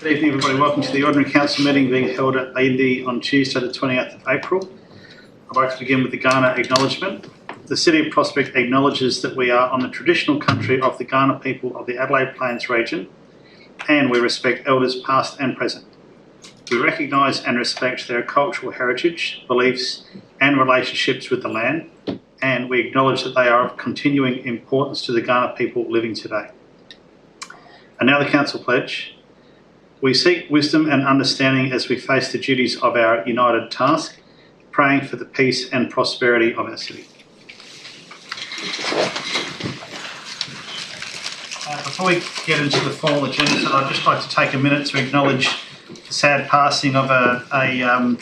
Good evening, everybody. Welcome to the Ordinary Council meeting being held at Ayindi on Tuesday, the 28th of April. I'd like to begin with the Kaurna acknowledgement. The City of Prospect acknowledges that we are on the traditional country of the Kaurna people of the Adelaide Plains region, and we respect elders past and present. We recognise and respect their cultural heritage, beliefs, and relationships with the land, and we acknowledge that they are of continuing importance to the Kaurna people living today. And now the Council Pledge. We seek wisdom and understanding as we face the duties of our united task, praying for the peace and prosperity of our city. Before we get into the formal agenda, I'd just like to take a minute to acknowledge the sad passing of a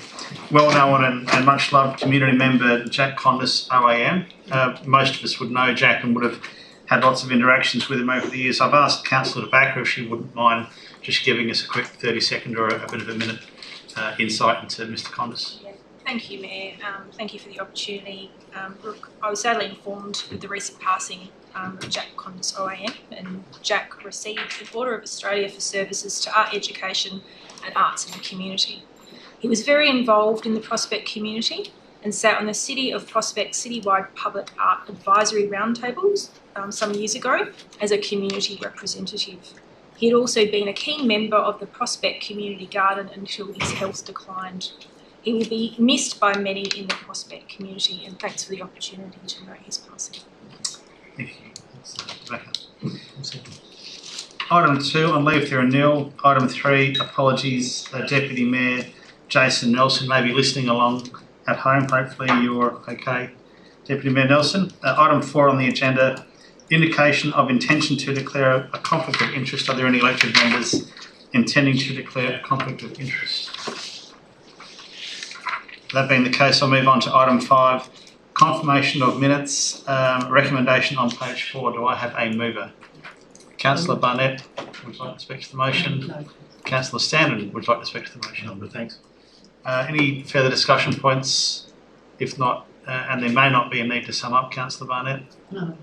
well-known and much-loved community member, Jack Condis, OAM. Most of us would know Jack and would have had lots of interactions with him over the years. I've asked Councillor De Backer if she wouldn't mind just giving us a quick 30-second or a bit of a minute insight into Mr Condis. Yeah. Thank you, Mayor. Thank you for the opportunity. Look, I was sadly informed with the recent passing of Jack Condis OAM, and Jack received the Order of Australia for services to art education and arts in the community. He was very involved in the Prospect community and sat on the City of Prospect citywide public art advisory roundtables some years ago as a community representative. He had also been a keen member of the Prospect Community Garden until his health declined. He will be missed by many in the Prospect community, and thanks for the opportunity to note his passing. Thank you. Item 2, on leave there are nil. Item 3, apologies. Deputy Mayor Jason Nelson may be listening along at home. Hopefully you're okay, Deputy Mayor Nelson. Item 4 on the agenda, indication of intention to declare a conflict of interest. Are there any elected members intending to declare a conflict of interest? That being the case, I'll move on to item 5, confirmation of minutes, recommendation on page 4. Do I have a mover? Councillor Barnett, would you like to speak to the motion? No. Councillor Standen, would you like to speak to the motion? No, thanks. Any further discussion points? If not, and there may not be a need to sum up, Councillor Barnett? No.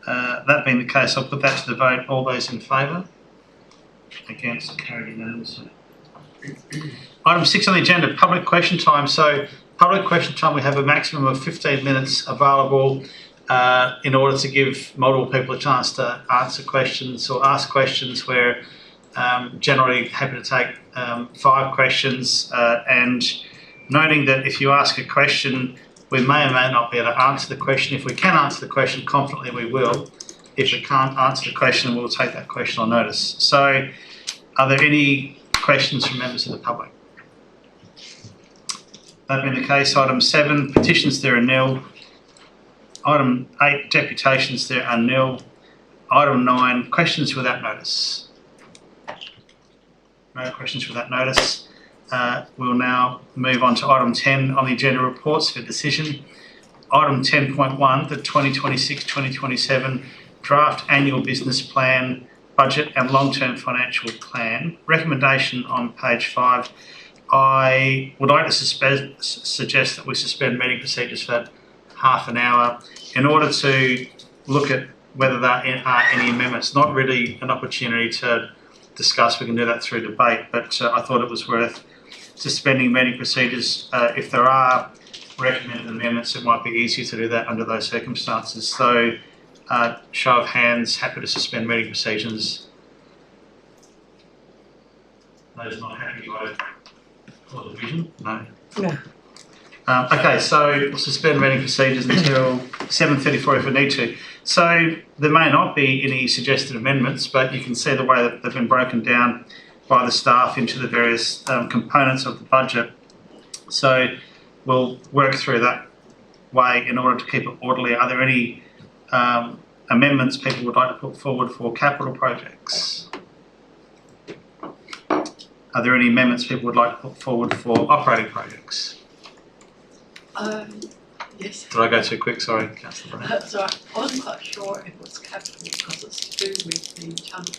That being the case, I'll put that to the vote. All those in favour? Against? Carried unanimously. Item 6 on the agenda, public question time. So, public question time, we have a maximum of 15 minutes available in order to give multiple people a chance to answer questions or ask questions. We're generally happy to take 5 questions, and noting that if you ask a question, we may or may not be able to answer the question. If we can answer the question confidently, we will. If we can't answer the question, we'll take that question on notice. So, are there any questions from members of the public? That being the case, item 7, petitions there are nil. Item 8, deputations there are nil. Item 9, questions without notice. No questions without notice. We'll now move on to item 10 on the agenda, reports for decision. Item 10.1, the 2026-2027 draft annual business plan, budget and long-term financial plan. Recommendation on page 5. I would like to suggest that we suspend meeting procedures for half an hour in order to look at whether there are any amendments. Not really an opportunity to discuss, we can do that through debate, but I thought it was worth suspending meeting procedures. If there are recommended amendments, it might be easier to do that under those circumstances. So, show of hands, happy to suspend meeting procedures. Those not happy by call the division? No. Yeah. Okay, so we'll suspend meeting procedures until 7:34 if we need to. So there may not be any suggested amendments, but you can see the way that they've been broken down by the staff into the various components of the budget. So we'll work through that way in order to keep it orderly. Are there any amendments people would like to put forward for capital projects? Are there any amendments people would like to put forward for operating projects? Yes. Did I go too quick? Sorry, Councillor Brown. That's right. I wasn't quite sure if it was capital because it's to do with the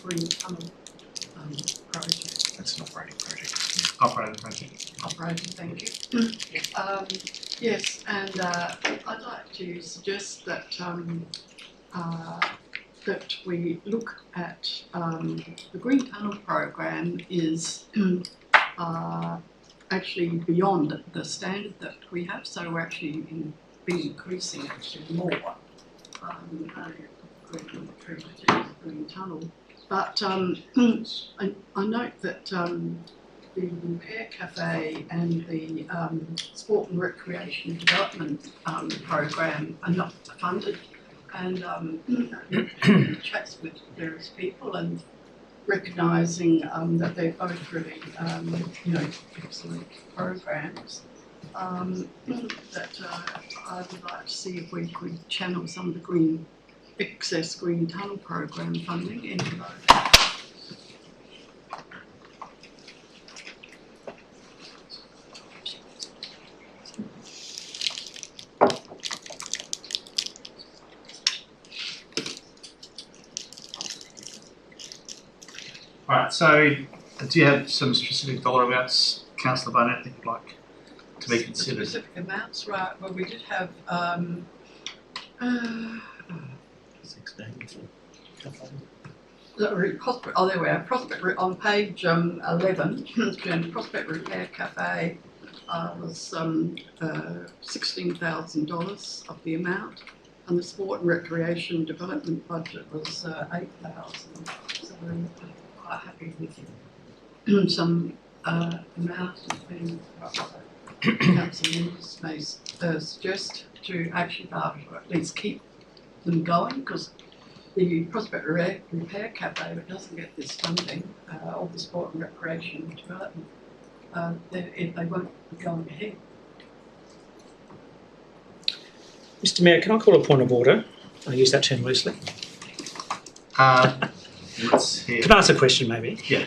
Green Tunnel project. That's an operating project. Operating project. Operating, thank you. Yes, and I'd like to suggest that that we look at the Green Tunnel program is actually beyond the standard that we have, so we're actually be increasing actually more Green Tunnel. But I note that the Repair Cafe and the Sport and Recreation Development program are not funded, and chats with various people and recognising that they're both really excellent programs. That I would like to see if we could channel some of the excess Green Tunnel program funding into those. Right, so do you have some specific dollar amounts, Councillor Barnett, that you'd like to be considered? Specific amounts, right? Well, we did have 16. there we are. Prospect on page 11. Prospect Repair Cafe was $16,000 of the amount, and the Sport and Recreation Development budget was $8,000. So we're quite happy with some amount has been council members may suggest to actually at least keep them going, because the Prospect Repair Cafe, if it doesn't get this funding, or the Sport and Recreation Development, they won't be going ahead. Mr Mayor, can I call a point of order? I use that term loosely. Let's hear. Can I ask a question maybe? Yeah.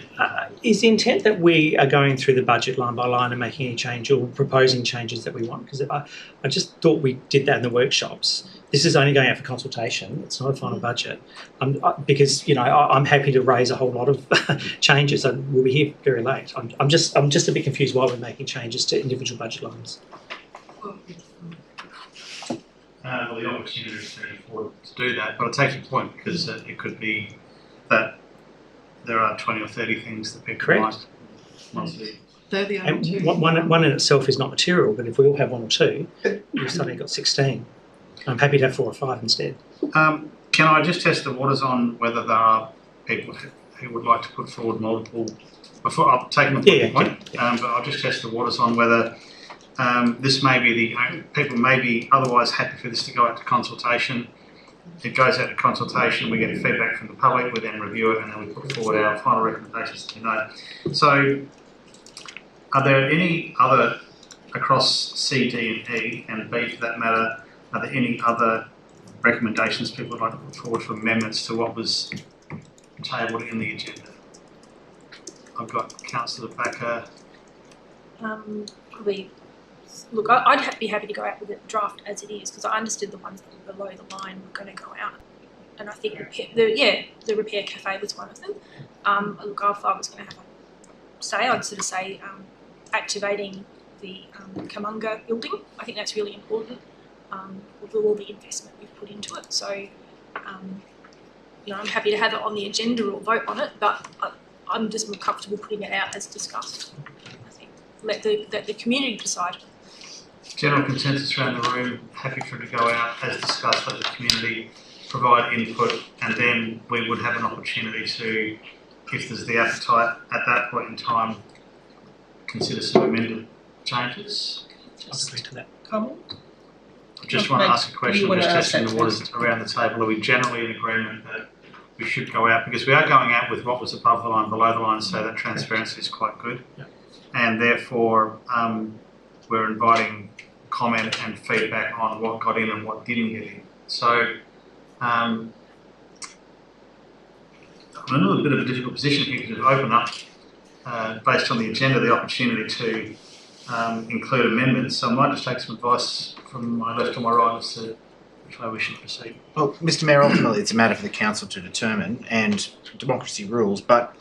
Is the intent that we are going through the budget line by line and making any change or proposing changes that we want? Because I just thought we did that in the workshops. This is only going out for consultation. It's not a final budget. Because I'm happy to raise a whole lot of changes, and we'll be here very late. I'm just a bit confused why we're making changes to individual budget lines. Well, the opportunity is to do that, but I take your point, because it could be that there are 20 or 30 things that people might want to do. They're the only two. One in itself is not material, but if we all have one or two, we've suddenly got 16. I'm happy to have 4 or 5 instead. Can I just test the waters on whether there are people who would like to put forward multiple? Before I'll take my point, but I'll just test the waters on whether this may be people may be otherwise happy for this to go out to consultation. It goes out to consultation, we get feedback from the public, we then review it, and then we put forward our final recommendations. So, are there any other across C, D, and E, and B for that matter? Are there any other recommendations people would like to put forward for amendments to what was tabled in the agenda? I've got Councillor Backer. Look, I'd be happy to go out with the draft as it is, because I understood the ones that were below the line were going to go out, and I think the Repair Cafe was one of them. Look, if I was going to have a say, I'd sort of say activating the Kamunga building. I think that's really important with all the investment we've put into it. So, I'm happy to have it on the agenda or vote on it, but I'm just more comfortable putting it out as discussed. I think let the community decide. General consensus around the room, happy for it to go out as discussed, let the community provide input, and then we would have an opportunity to, if there's the appetite at that point in time, consider some amended changes. I'll agree to that. Comment? I just want to ask a question, just testing the waters around the table. Are we generally in agreement that we should go out? Because we are going out with what was above the line, below the line, so that transparency is quite good. Yeah. And therefore, we're inviting comment and feedback on what got in and what didn't get in. So, I'm in a little bit of a difficult position here to open up, based on the agenda, the opportunity to include amendments. So I might just take some advice from my left or my right as to which way we should proceed. Well, Mr Mayor, ultimately it's a matter for the council to determine, and democracy rules, but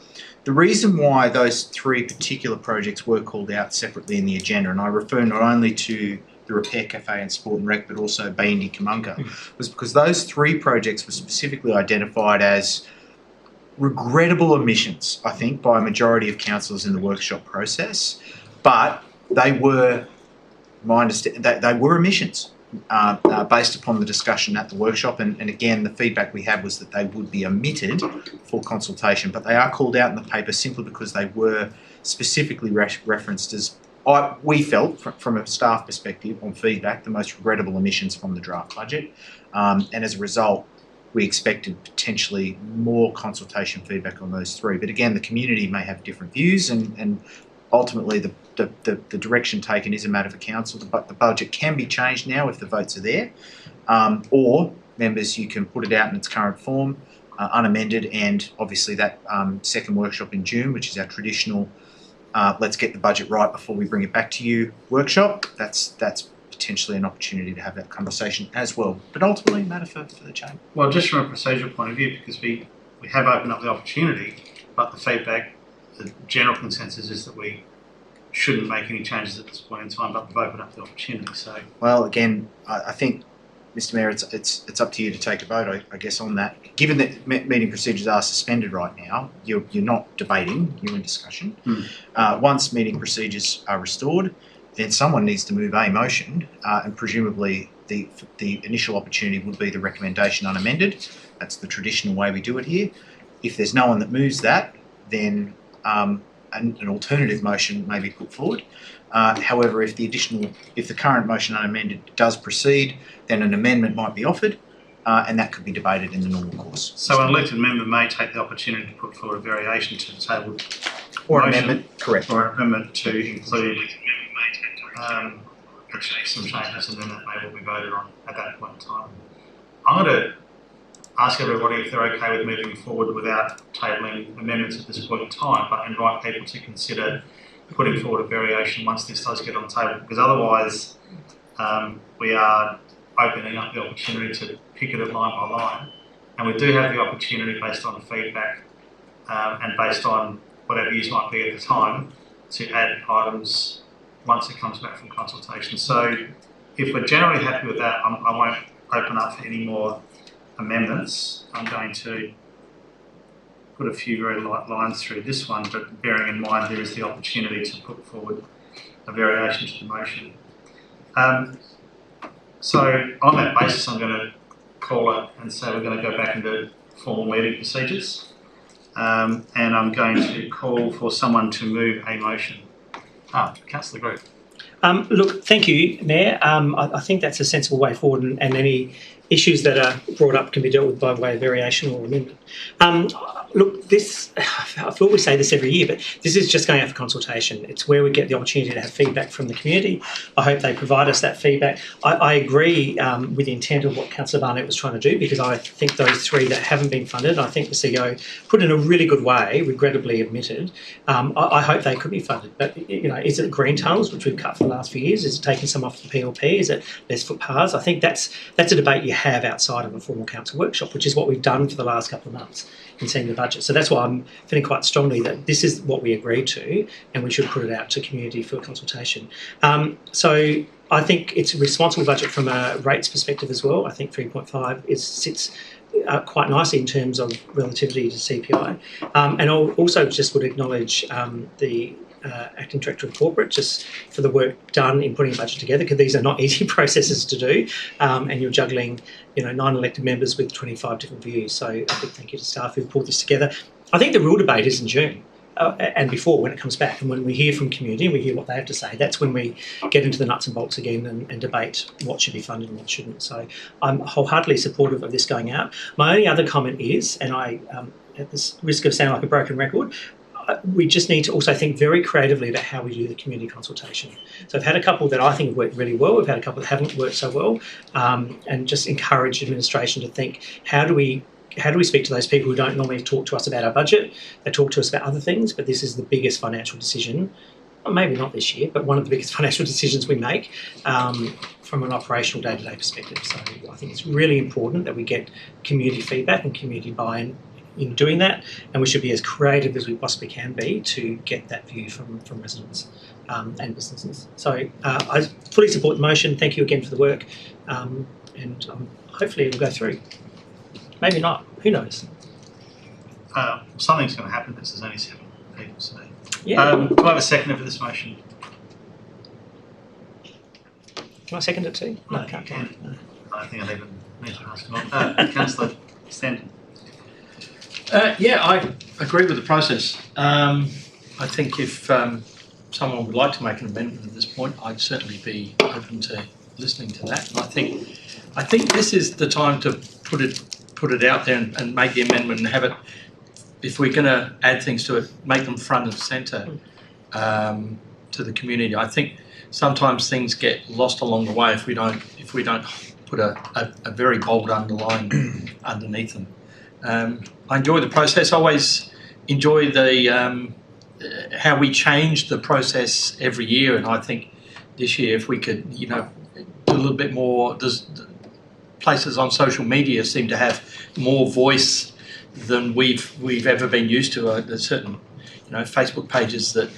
the reason why those 3 particular projects were called out separately in the agenda, and I refer not only to the Repair Cafe and Sport and Rec, but also Bayindi Kamunga, was because those 3 projects were specifically identified as regrettable omissions, I think, by a majority of councillors in the workshop process, but they were, my understanding, they were omissions based upon the discussion at the workshop, and again, the feedback we had was that they would be omitted for consultation, but they are called out in the paper simply because they were specifically referenced as, we felt, from a staff perspective, on feedback, the most regrettable omissions from the draft budget. And as a result, we expected potentially more consultation feedback on those 3. But again, the community may have different views, and ultimately the direction taken is a matter for council. But the budget can be changed now if the votes are there. Or, members, you can put it out in its current form, unamended, and obviously that second workshop in June, which is our traditional let's get the budget right before we bring it back to you workshop, that's potentially an opportunity to have that conversation as well. But ultimately, a matter for the chamber. Well, just from a procedural point of view, because we have opened up the opportunity, but the feedback, the general consensus is that we shouldn't make any changes at this point in time, but we've opened up the opportunity. So, well, again, I think, Mr. Mayor, it's up to you to take a vote, I guess, on that. Given that meeting procedures are suspended right now, you're not debating, you're in discussion. Once meeting procedures are restored, then someone needs to move a motion, and presumably the initial opportunity would be the recommendation unamended. That's the traditional way we do it here. If there's no one that moves that, then an alternative motion may be put forward. However, if the current motion unamended does proceed, then an amendment might be offered, and that could be debated in the normal course. So an elected member may take the opportunity to put forward a variation to the tabled or an motion, amendment, correct, or an amendment to include some changes, and then that may well be voted on at that point in time. I'm going to ask everybody if they're okay with moving forward without tabling amendments at this point in time, but invite people to consider putting forward a variation once this does get on the table, because otherwise we are opening up the opportunity to pick it at line by line, and we do have the opportunity, based on feedback and based on whatever views might be at the time, to add items once it comes back from consultation. So if we're generally happy with that, I won't open up for any more amendments. I'm going to put a few very light lines through this one, but bearing in mind there is the opportunity to put forward a variation to the motion. So on that basis, I'm going to call it and say we're going to go back into formal meeting procedures, and I'm going to call for someone to move a motion. Councillor Grove. Look, thank you, Mayor. I think that's a sensible way forward, and any issues that are brought up can be dealt with by way of variation or amendment. Look, this, I thought we say this every year, but this is just going out for consultation. It's where we get the opportunity to have feedback from the community. I hope they provide us that feedback. I agree with the intent of what Councillor Barnett was trying to do, because I think those 3 that haven't been funded, I think the CEO put in a really good way, regrettably admitted. I hope they could be funded. But, you know, is it green tunnels, which we've cut for the last few years? Is it taking some off the PLP? Is it less footpaths? I think that's a debate you have outside of a formal council workshop, which is what we've done for the last couple of months in seeing the budget. So that's why I'm feeling quite strongly that this is what we agreed to, and we should put it out to community for consultation. So I think it's a responsible budget from a rates perspective as well. I think 3.5 sits quite nicely in terms of relativity to CPI. And I also just would acknowledge the Acting Director of Corporate, just for the work done in putting a budget together, because these are not easy processes to do, and you're juggling, 9 elected members with 25 different views. So a big thank you to staff who pulled this together. I think the real debate is in June and before, when it comes back, and when we hear from community and we hear what they have to say. That's when we get into the nuts and bolts again and debate what should be funded and what shouldn't. So I'm wholeheartedly supportive of this going out. My only other comment is, and I, at the risk of sounding like a broken record, we just need to also think very creatively about how we do the community consultation. So I've had a couple that I think have worked really well. We've had a couple that haven't worked so well, and just encourage administration to think, how do we speak to those people who don't normally talk to us about our budget? They talk to us about other things, but this is the biggest financial decision, maybe not this year, but one of the biggest financial decisions we make from an operational day-to-day perspective. So I think it's really important that we get community feedback and community buy-in in doing that, and we should be as creative as we possibly can be to get that view from residents. and businesses. So I fully support the motion. Thank you again for the work, and hopefully it will go through. Maybe not. Who knows? Something's going to happen because there's only 7 people. So, Yeah. do I have a seconder for this motion? Can I second it too? No, I can't. No. I don't think I'll even need to ask more. Councillor Stanton. Yeah, I agree with the process. I think if someone would like to make an amendment at this point, I'd certainly be open to listening to that. And I think this is the time to put it out there and make the amendment and have it. If we're going to add things to it, make them front and centre to the community. I think sometimes things get lost along the way if we don't put a very bold underline underneath them. I enjoy the process. I always enjoy the how we change the process every year, and I think this year if we could, do a little bit more. There's places on social media seem to have more voice than we've ever been used to. There's certain Facebook pages that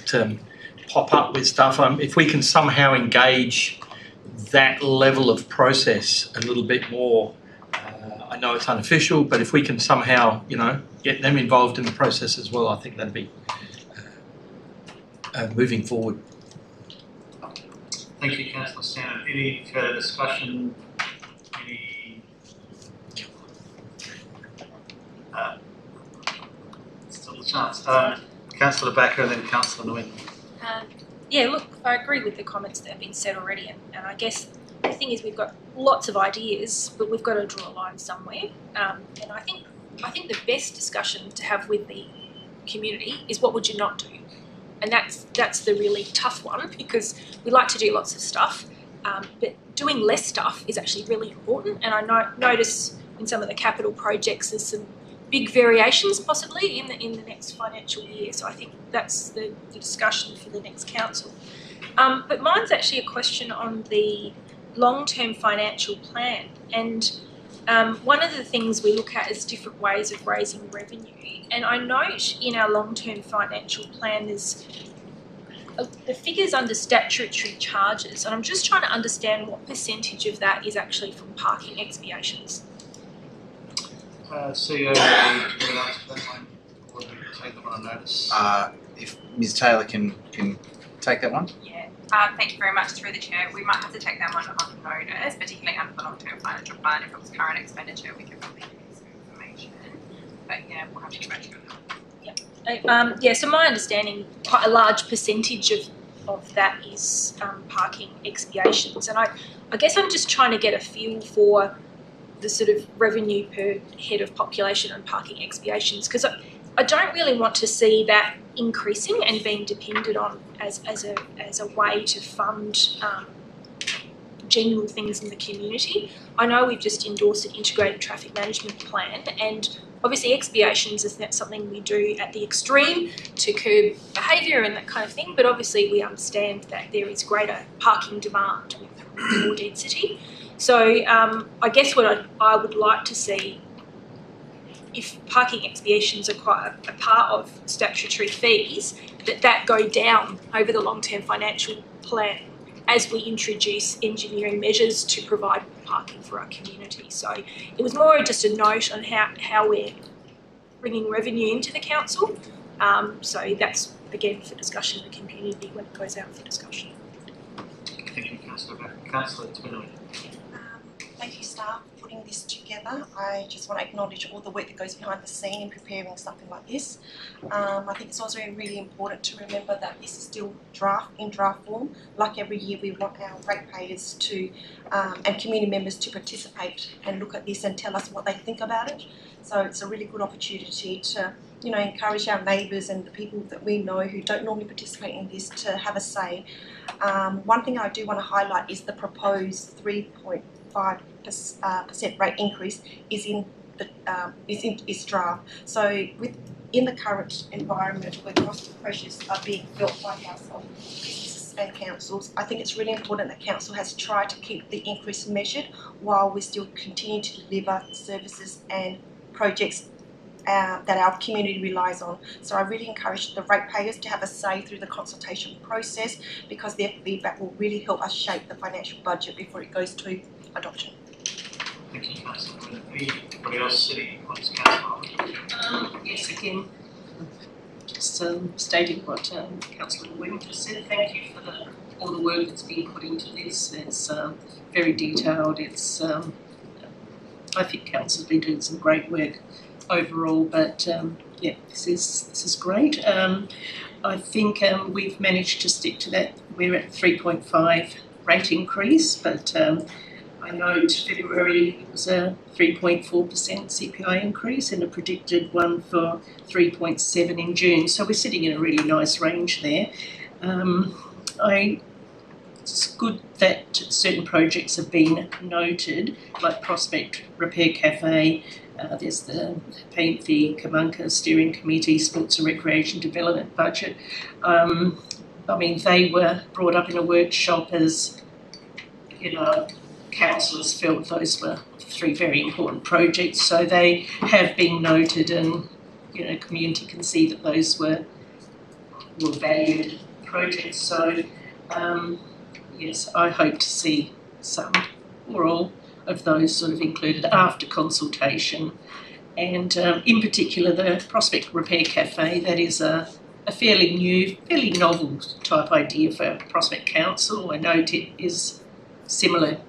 pop up with stuff. If we can somehow engage that level of process a little bit more, I know it's unofficial, but if we can somehow, get them involved in the process as well, I think that'd be moving forward. Thank you, Councillor Stanton. Any further discussion? Still a chance. Councillor Backer and then Councillor Nguyen. Yeah, look, I agree with the comments that have been said already, and I guess the thing is we've got lots of ideas, but we've got to draw a line somewhere. And I think the best discussion to have with the community is what would you not do, and that's the really tough one, because we like to do lots of stuff, but doing less stuff is actually really important. And I notice in some of the capital projects there's some big variations possibly in the next financial year. So I think that's the discussion for the next council. But mine's actually a question on the long-term financial plan. And one of the things we look at is different ways of raising revenue. And I note in our long-term financial plan there's the figures under statutory charges. And I'm just trying to understand what percentage of that is actually from parking expiations. CEO, would answer that one, or take that one on notice? If Ms Taylor can take that one. Yeah, thank you very much through the chair. We might have to take that one on notice, particularly under the long-term financial plan. If it was current expenditure, we could probably give you some information. But yeah, we'll have to get back to you on that. So my understanding, quite a large percentage of that is parking expiations. And I guess I'm just trying to get a feel for the sort of revenue per head of population on parking expiations, because I don't really want to see that increasing and being depended on as a way to fund general things in the community. I know we've just endorsed an integrated traffic management plan, and obviously expiations is not something we do at the extreme to curb behaviour and that kind of thing, but obviously we understand that there is greater parking demand with more density. So I guess what I would like to see, if parking expiations are quite a part of statutory fees, that go down over the long-term financial plan as we introduce engineering measures to provide parking for our community. So it was more just a note on how we're bringing revenue into the council. So that's, again, for discussion in the community when it goes out for discussion. Thank you, Councillor Backer. Councillor Twinley. Thank you, staff, for putting this together. I just want to acknowledge all the work that goes behind the scene in preparing something like this. I think it's also really important to remember that this is still in draft form. Like every year, we want our ratepayers to and community members to participate and look at this and tell us what they think about it. So it's a really good opportunity to encourage our neighbours and the people that we know who don't normally participate in this to have a say. One thing I do want to highlight is the proposed 3.5% rate increase is is draft. So in the current environment where cost pressures are being felt by households, businesses and councils, I think it's really important that council has tried to keep the increase measured while we still continue to deliver services and projects that our community relies on. So I really encourage the ratepayers to have a say through the consultation process, because their feedback will really help us shape the financial budget before it goes to adoption. Thank you, Councillor. Anybody else sitting on this council? Yes, again, just stating what Councillor Wing just said. Thank you for all the work that's been put into this. It's very detailed. It's I think Council's been doing some great work overall. But yeah, this is great. I think we've managed to stick to that. We're at 3.5 rate increase, but I note February was a 3.4% CPI increase and a predicted one for 3.7 in June. So we're sitting in a really nice range there. It's good that certain projects have been noted, like Prospect Repair Cafe. There's the Painthy Kamunka Steering Committee, Sports and Recreation Development Budget. I mean, they were brought up in a workshop as, you know, councillors felt those were three very important projects, so they have been noted, and you know, community can see that those were valued projects. So yes, I hope to see some or all of those sort of included after consultation, and in particular the Prospect Repair Cafe. That is a fairly new, fairly novel type idea for Prospect Council. I note it is similar.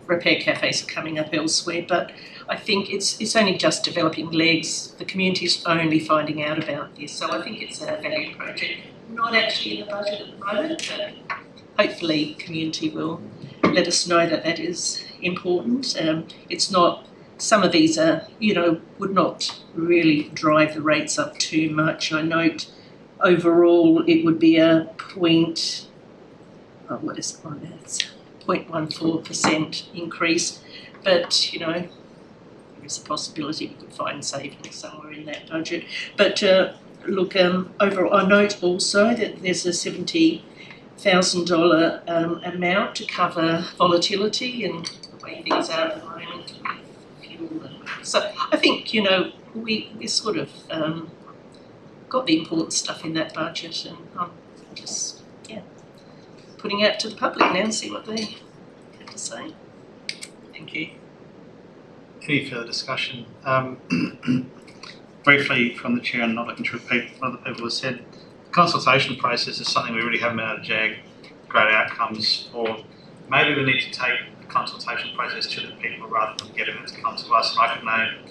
Repair cafes are coming up elsewhere, but I think it's only just developing legs. The community's only finding out about this, so I think it's a valued project. Not actually in the budget at the moment, but hopefully community will let us know that that is important. It's not, some of these are, you know, would not really drive the rates up too much. I note overall it would be a 0.14% increase, but you know, there is a possibility we could find savings somewhere in that budget. But look, overall, I note also that there's a $70,000 amount to cover volatility and the way things are at the moment. So I think, you know, we sort of got the important stuff in that budget, and I'm just putting it out to the public now and see what they have to say. Thank you. Any further discussion? Briefly from the Chair, and not looking to repeat what other people have said, the consultation process is something we really haven't been able to jag great outcomes for. Maybe we need to take the consultation process to the people rather than get them to come to us. I could name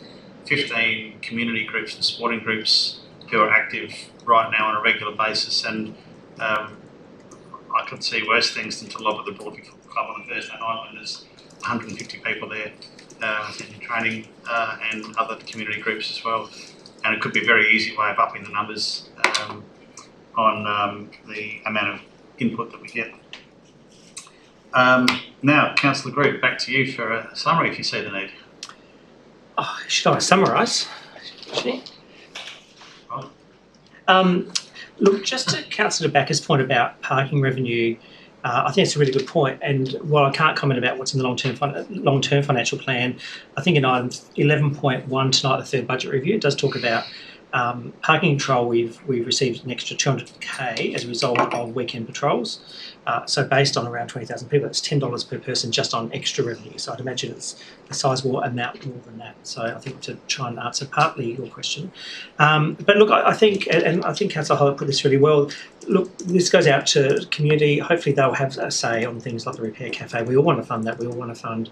15 community groups and sporting groups who are active right now on a regular basis, and I could see worse things than to lob at the Broadview Football Club on a Thursday night when there's 150 people there in training, and other community groups as well. And it could be a very easy way of upping the numbers on the amount of input that we get. Now, Councillor Group, back to you for a summary if you see the need. Oh, should I summarise? Look, just to Councillor Backer's point about parking revenue, I think it's a really good point. And while I can't comment about what's in the long-term financial plan, I think in item 11.1 tonight, the third budget review, it does talk about parking control. We've received an extra $200K as a result of weekend patrols. So based on around 20,000 people, it's $10 per person just on extra revenue. So I'd imagine it's a sizable amount more than that. So I think to try and answer partly your question. But look, I think, and I think Councillor Hollett put this really well, look, this goes out to community. Hopefully they'll have a say on things like the Repair Cafe. We all want to fund that. We all want to fund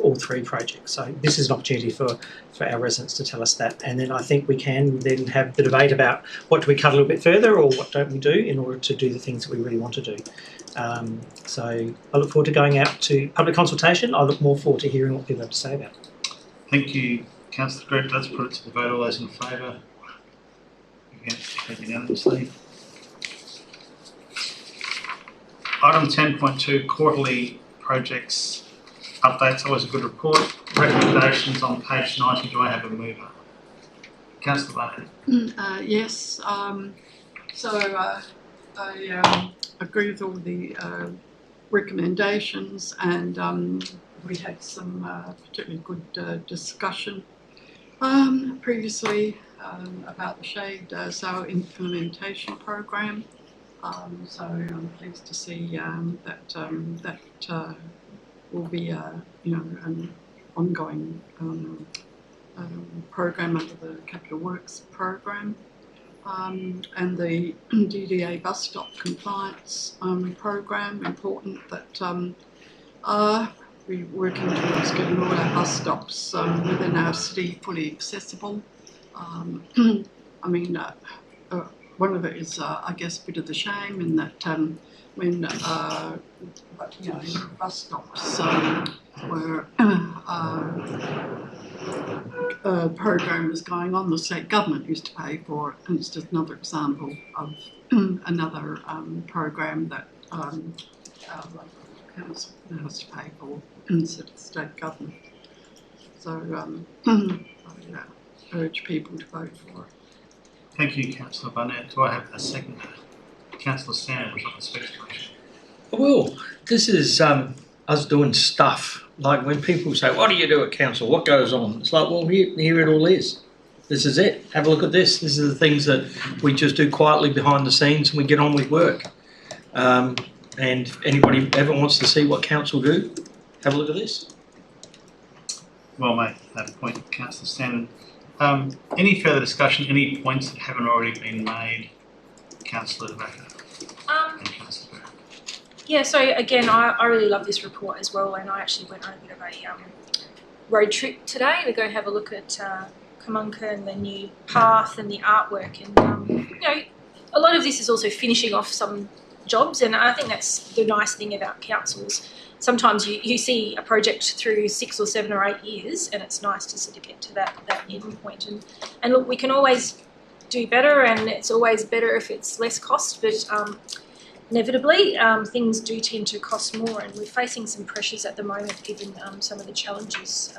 all three projects. So this is an opportunity for our residents to tell us that. And then I think we can then have the debate about what do we cut a little bit further or what don't we do in order to do the things that we really want to do. So I look forward to going out to public consultation. I look more forward to hearing what people have to say about it. Thank you, Councillor Group. Let's put it to the vote. All those in favour? Against? Unanimously. Item 10.2, quarterly projects updates. Always a good report. Recommendations on page 90. Do I have a mover? Councillor Barnett. Yes. I agree with all the recommendations, and we had some particularly good discussion Previously about the shade sale implementation program. So I'm pleased to see that will be an ongoing program under the Capital Works program. And the DDA bus stop compliance program, important that we're working towards getting all our bus stops within our city fully accessible. I mean, one of it is, I guess, a bit of the shame in that when bus stops were a program was going on, the state government used to pay for it, and it's just another example of another program that our local council has to pay for instead of the state government. So I urge people to vote for it. Thank you, Councillor Barnett. Do I have a second? Councillor Sanders, would you like to speak to the question? Well, this is us doing stuff. Like when people say, what do you do at council? What goes on? It's like, well, here it all is. This is it. Have a look at this. This is the things that we just do quietly behind the scenes and we get on with work. And if anybody ever wants to see what council do, have a look at this. Well made, that point, Councillor Sanders. Any further discussion, any points that haven't already been made? Councillor DeBacker and Councillor Burke. Yeah, so again, I really love this report as well, and I actually went on a bit of a road trip today to go have a look at Kamunka and the new path and the artwork, and a lot of this is also finishing off some jobs, and I think that's the nice thing about councils. Sometimes you see a project through 6 or 7 or 8 years, and it's nice to sort of get to that end point. And look, we can always do better, and it's always better if it's less cost, but inevitably things do tend to cost more, and we're facing some pressures at the moment given some of the challenges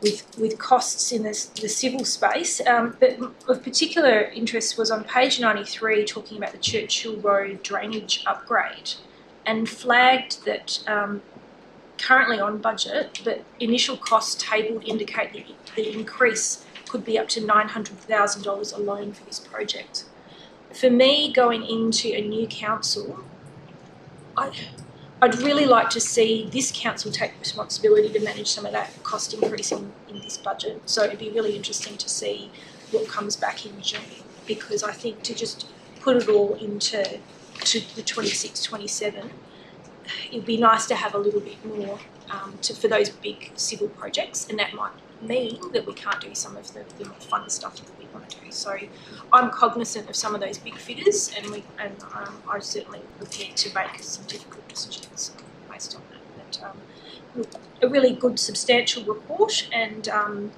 with costs in the civil space. But of particular interest was on page 93, talking about the Churchill Road drainage upgrade, and flagged that currently on budget, but initial costs tabled indicate that the increase could be up to $900,000 alone for this project. For me, going into a new council, I'd really like to see this council take responsibility to manage some of that cost increase in this budget. So it'd be really interesting to see what comes back in June, because I think to just put it all into the 26-27, it'd be nice to have a little bit more for those big civil projects, and that might mean that we can't do some of the more fun stuff that we want to do. So I'm cognizant of some of those big figures, and I'm certainly prepared to make some difficult decisions based on that. But a really good, substantial report, and and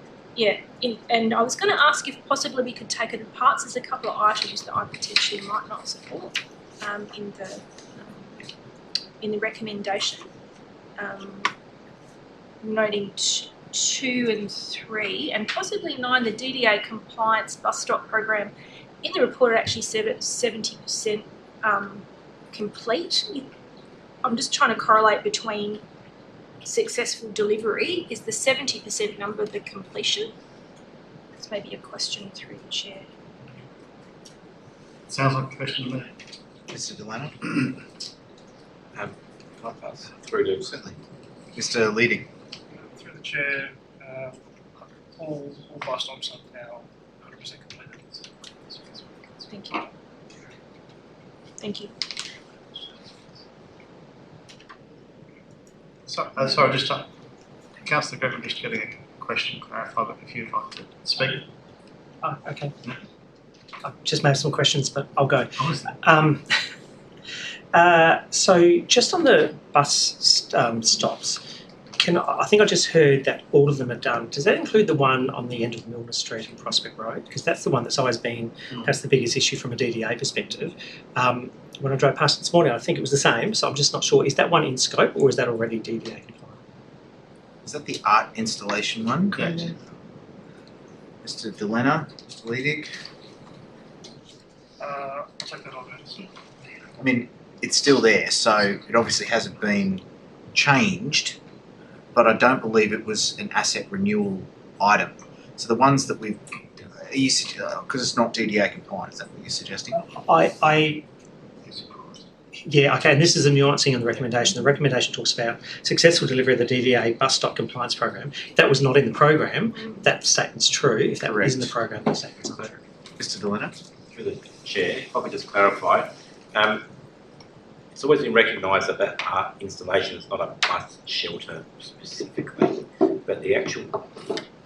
I was going to ask if possibly we could take it in parts. There's a couple of items that I potentially might not support in the recommendation, noting 2 and 3 and possibly 9, the DDA compliance bus stop program. In the report it actually said it's 70% complete. I'm just trying to correlate between successful delivery. Is the 70% number the completion? That's maybe a question through the chair. Sounds like a question to me. Mr. Delano? I'll pass. Through to Certainly. Mr. Leading? Through the chair, all bus stops are now 100% completed. Thank you. Thank you. Sorry, just Councillor Griffin, just getting a question clarified, but if you'd like to speak. Oh, okay. I've just made some questions, but I'll go. So just on the bus stops, I think I just heard that all of them are done. Does that include the one on the end of Milner Street and Prospect Road? Because that's the one that's always been, that's the biggest issue from a DDA perspective. When I drove past it this morning, I think it was the same, so I'm just not sure. Is that one in scope, or is that already DDA compliant? Is that the art installation one? Correct. Yeah. Mr. Delano, Mr. Leedig? I'll take that on notice. I mean, it's still there, so it obviously hasn't been changed, but I don't believe it was an asset renewal item. So the ones that we've, because it's not DDA compliant, is that what you're suggesting? Yeah, okay, and this is a nuancing in the recommendation. The recommendation talks about successful delivery of the DDA bus stop compliance program. If that was not in the program, that statement's true. If that is in the program, that statement's not true. Mr. Delena? Through the chair, if I could just clarify, it's always been recognised that that art installation is not a bus shelter specifically, but the actual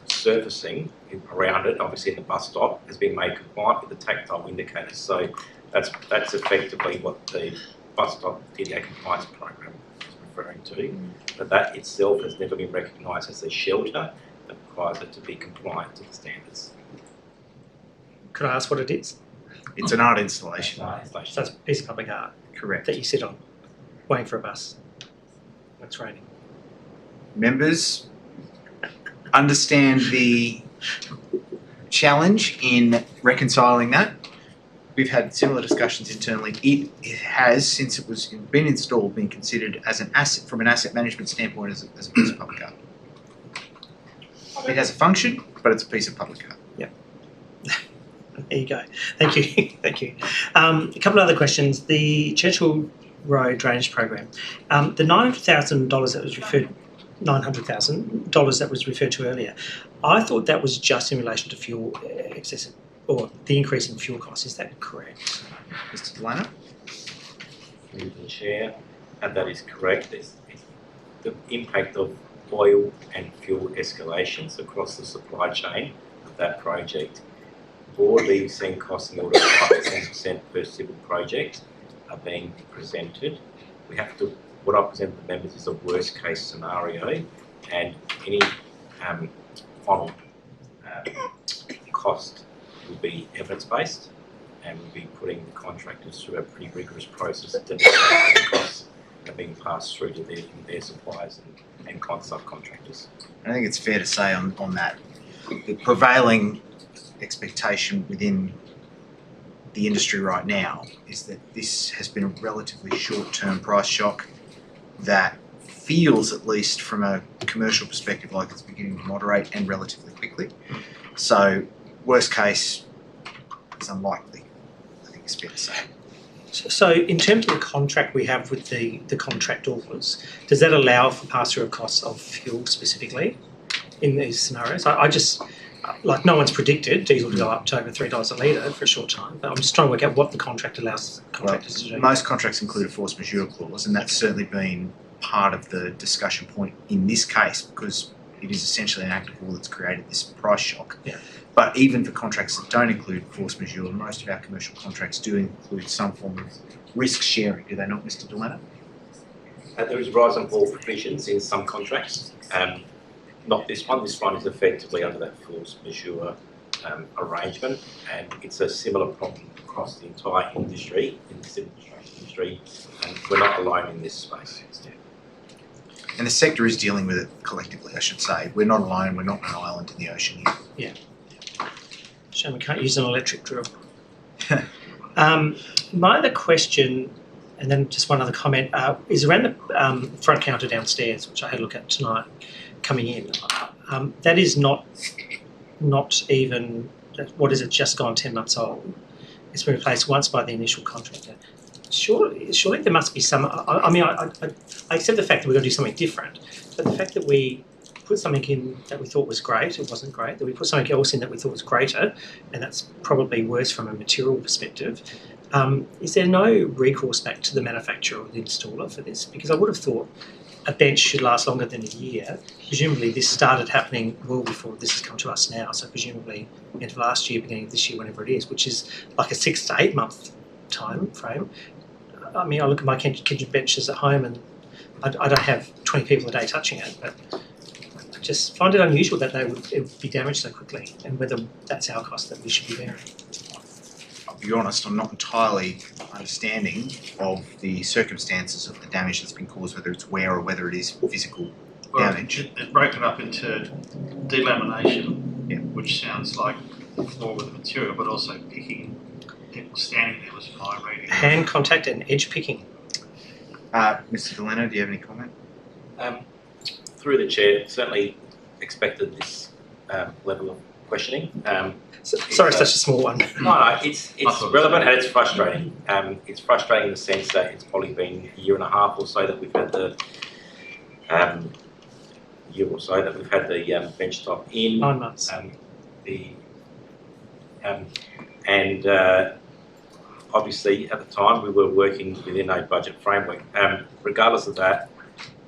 surfacing around it, obviously in the bus stop, has been made compliant with the tactile indicators. So that's effectively what the bus stop DDA compliance program is referring to. But that itself has never been recognised as a shelter that requires it to be compliant to the standards. Could I ask what it is? It's an art installation. So it's a piece of public art Correct. that you sit on, waiting for a bus. It's raining. Members understand the challenge in reconciling that. We've had similar discussions internally. It has, since it was been installed, been considered as an asset from an asset management standpoint as a piece of public art. It has a function, but it's a piece of public art. Yep. There you go. Thank you. Thank you. A couple of other questions. The Churchill Road drainage program. The $900,000 that was referred, $900,000 that was referred to earlier. I thought that was just in relation to fuel excessive, or the increase in fuel costs. Is that correct? Mr. Delano? Through the chair, and that is correct. It's the impact of oil and fuel escalations across the supply chain of that project. Broadly, we've seen costs in the order of 5 to 10% per civil project are being presented. We have to, what I present to the members is a worst case scenario, and any final cost will be evidence based, and we'll be putting the contractors through a pretty rigorous process to determine the costs that are being passed through to their suppliers and subcontractors. I think it's fair to say on that, the prevailing expectation within the industry right now is that this has been a relatively short-term price shock that feels, at least from a commercial perspective, like it's beginning to moderate and relatively quickly. So worst case is unlikely, I think it's fair to say. So in terms of the contract we have with the contractors, does that allow for pass-through of costs of fuel specifically in these scenarios? I just, like, no one's predicted diesel to go up to over $3 a litre for a short time, but I'm just trying to work out what the contract allows contractors to do. Most contracts include a force majeure clause, and that's certainly been part of the discussion point in this case, because it is essentially an act of law that's created this price shock. Yeah. But even for contracts that don't include force majeure, most of our commercial contracts do include some form of risk sharing, do they not, Mr. Delano? There is rise and fall provisions in some contracts. Not this one. This one is effectively under that force majeure arrangement, and it's a similar problem across the entire industry, in the civil construction industry, and we're not alone in this space. And the sector is dealing with it collectively, I should say. We're not alone, we're not an island in the ocean here. Yeah. Shame we can't use an electric drill. My other question, and then just one other comment, is around the front counter downstairs, which I had a look at tonight coming in. That is not even, what is it, just gone 10 months old. It's been replaced once by the initial contractor. Surely there must be some, I accept the fact that we're going to do something different, but the fact that we put something in that we thought was great, it wasn't great, that we put something else in that we thought was greater, and that's probably worse from a material perspective, is there no recourse back to the manufacturer or the installer for this? Because I would have thought a bench should last longer than a year. Presumably this started happening well before this has come to us now, so presumably end of last year, beginning of this year, whenever it is, which is like a 6 to 8 month time frame. I mean, I look at my kitchen benches at home and I don't have 20 people a day touching it, but I just find it unusual that it would be damaged so quickly, and whether that's our cost that we should be bearing. I'll be honest, I'm not entirely understanding of the circumstances of the damage that's been caused, whether it's wear or whether it is physical damage. It broke it up into delamination, which sounds like floor with the material, but also picking. People standing there was fine reading. Hand contact and edge picking. Mr. Delano, do you have any comment? Through the chair, certainly expected this level of questioning. Sorry, it's such a small one. No, it's relevant and it's frustrating. It's frustrating in the sense that it's probably been a year and a half or so that we've had the benchtop in. 9 months. Obviously at the time we were working within a budget framework. Regardless of that,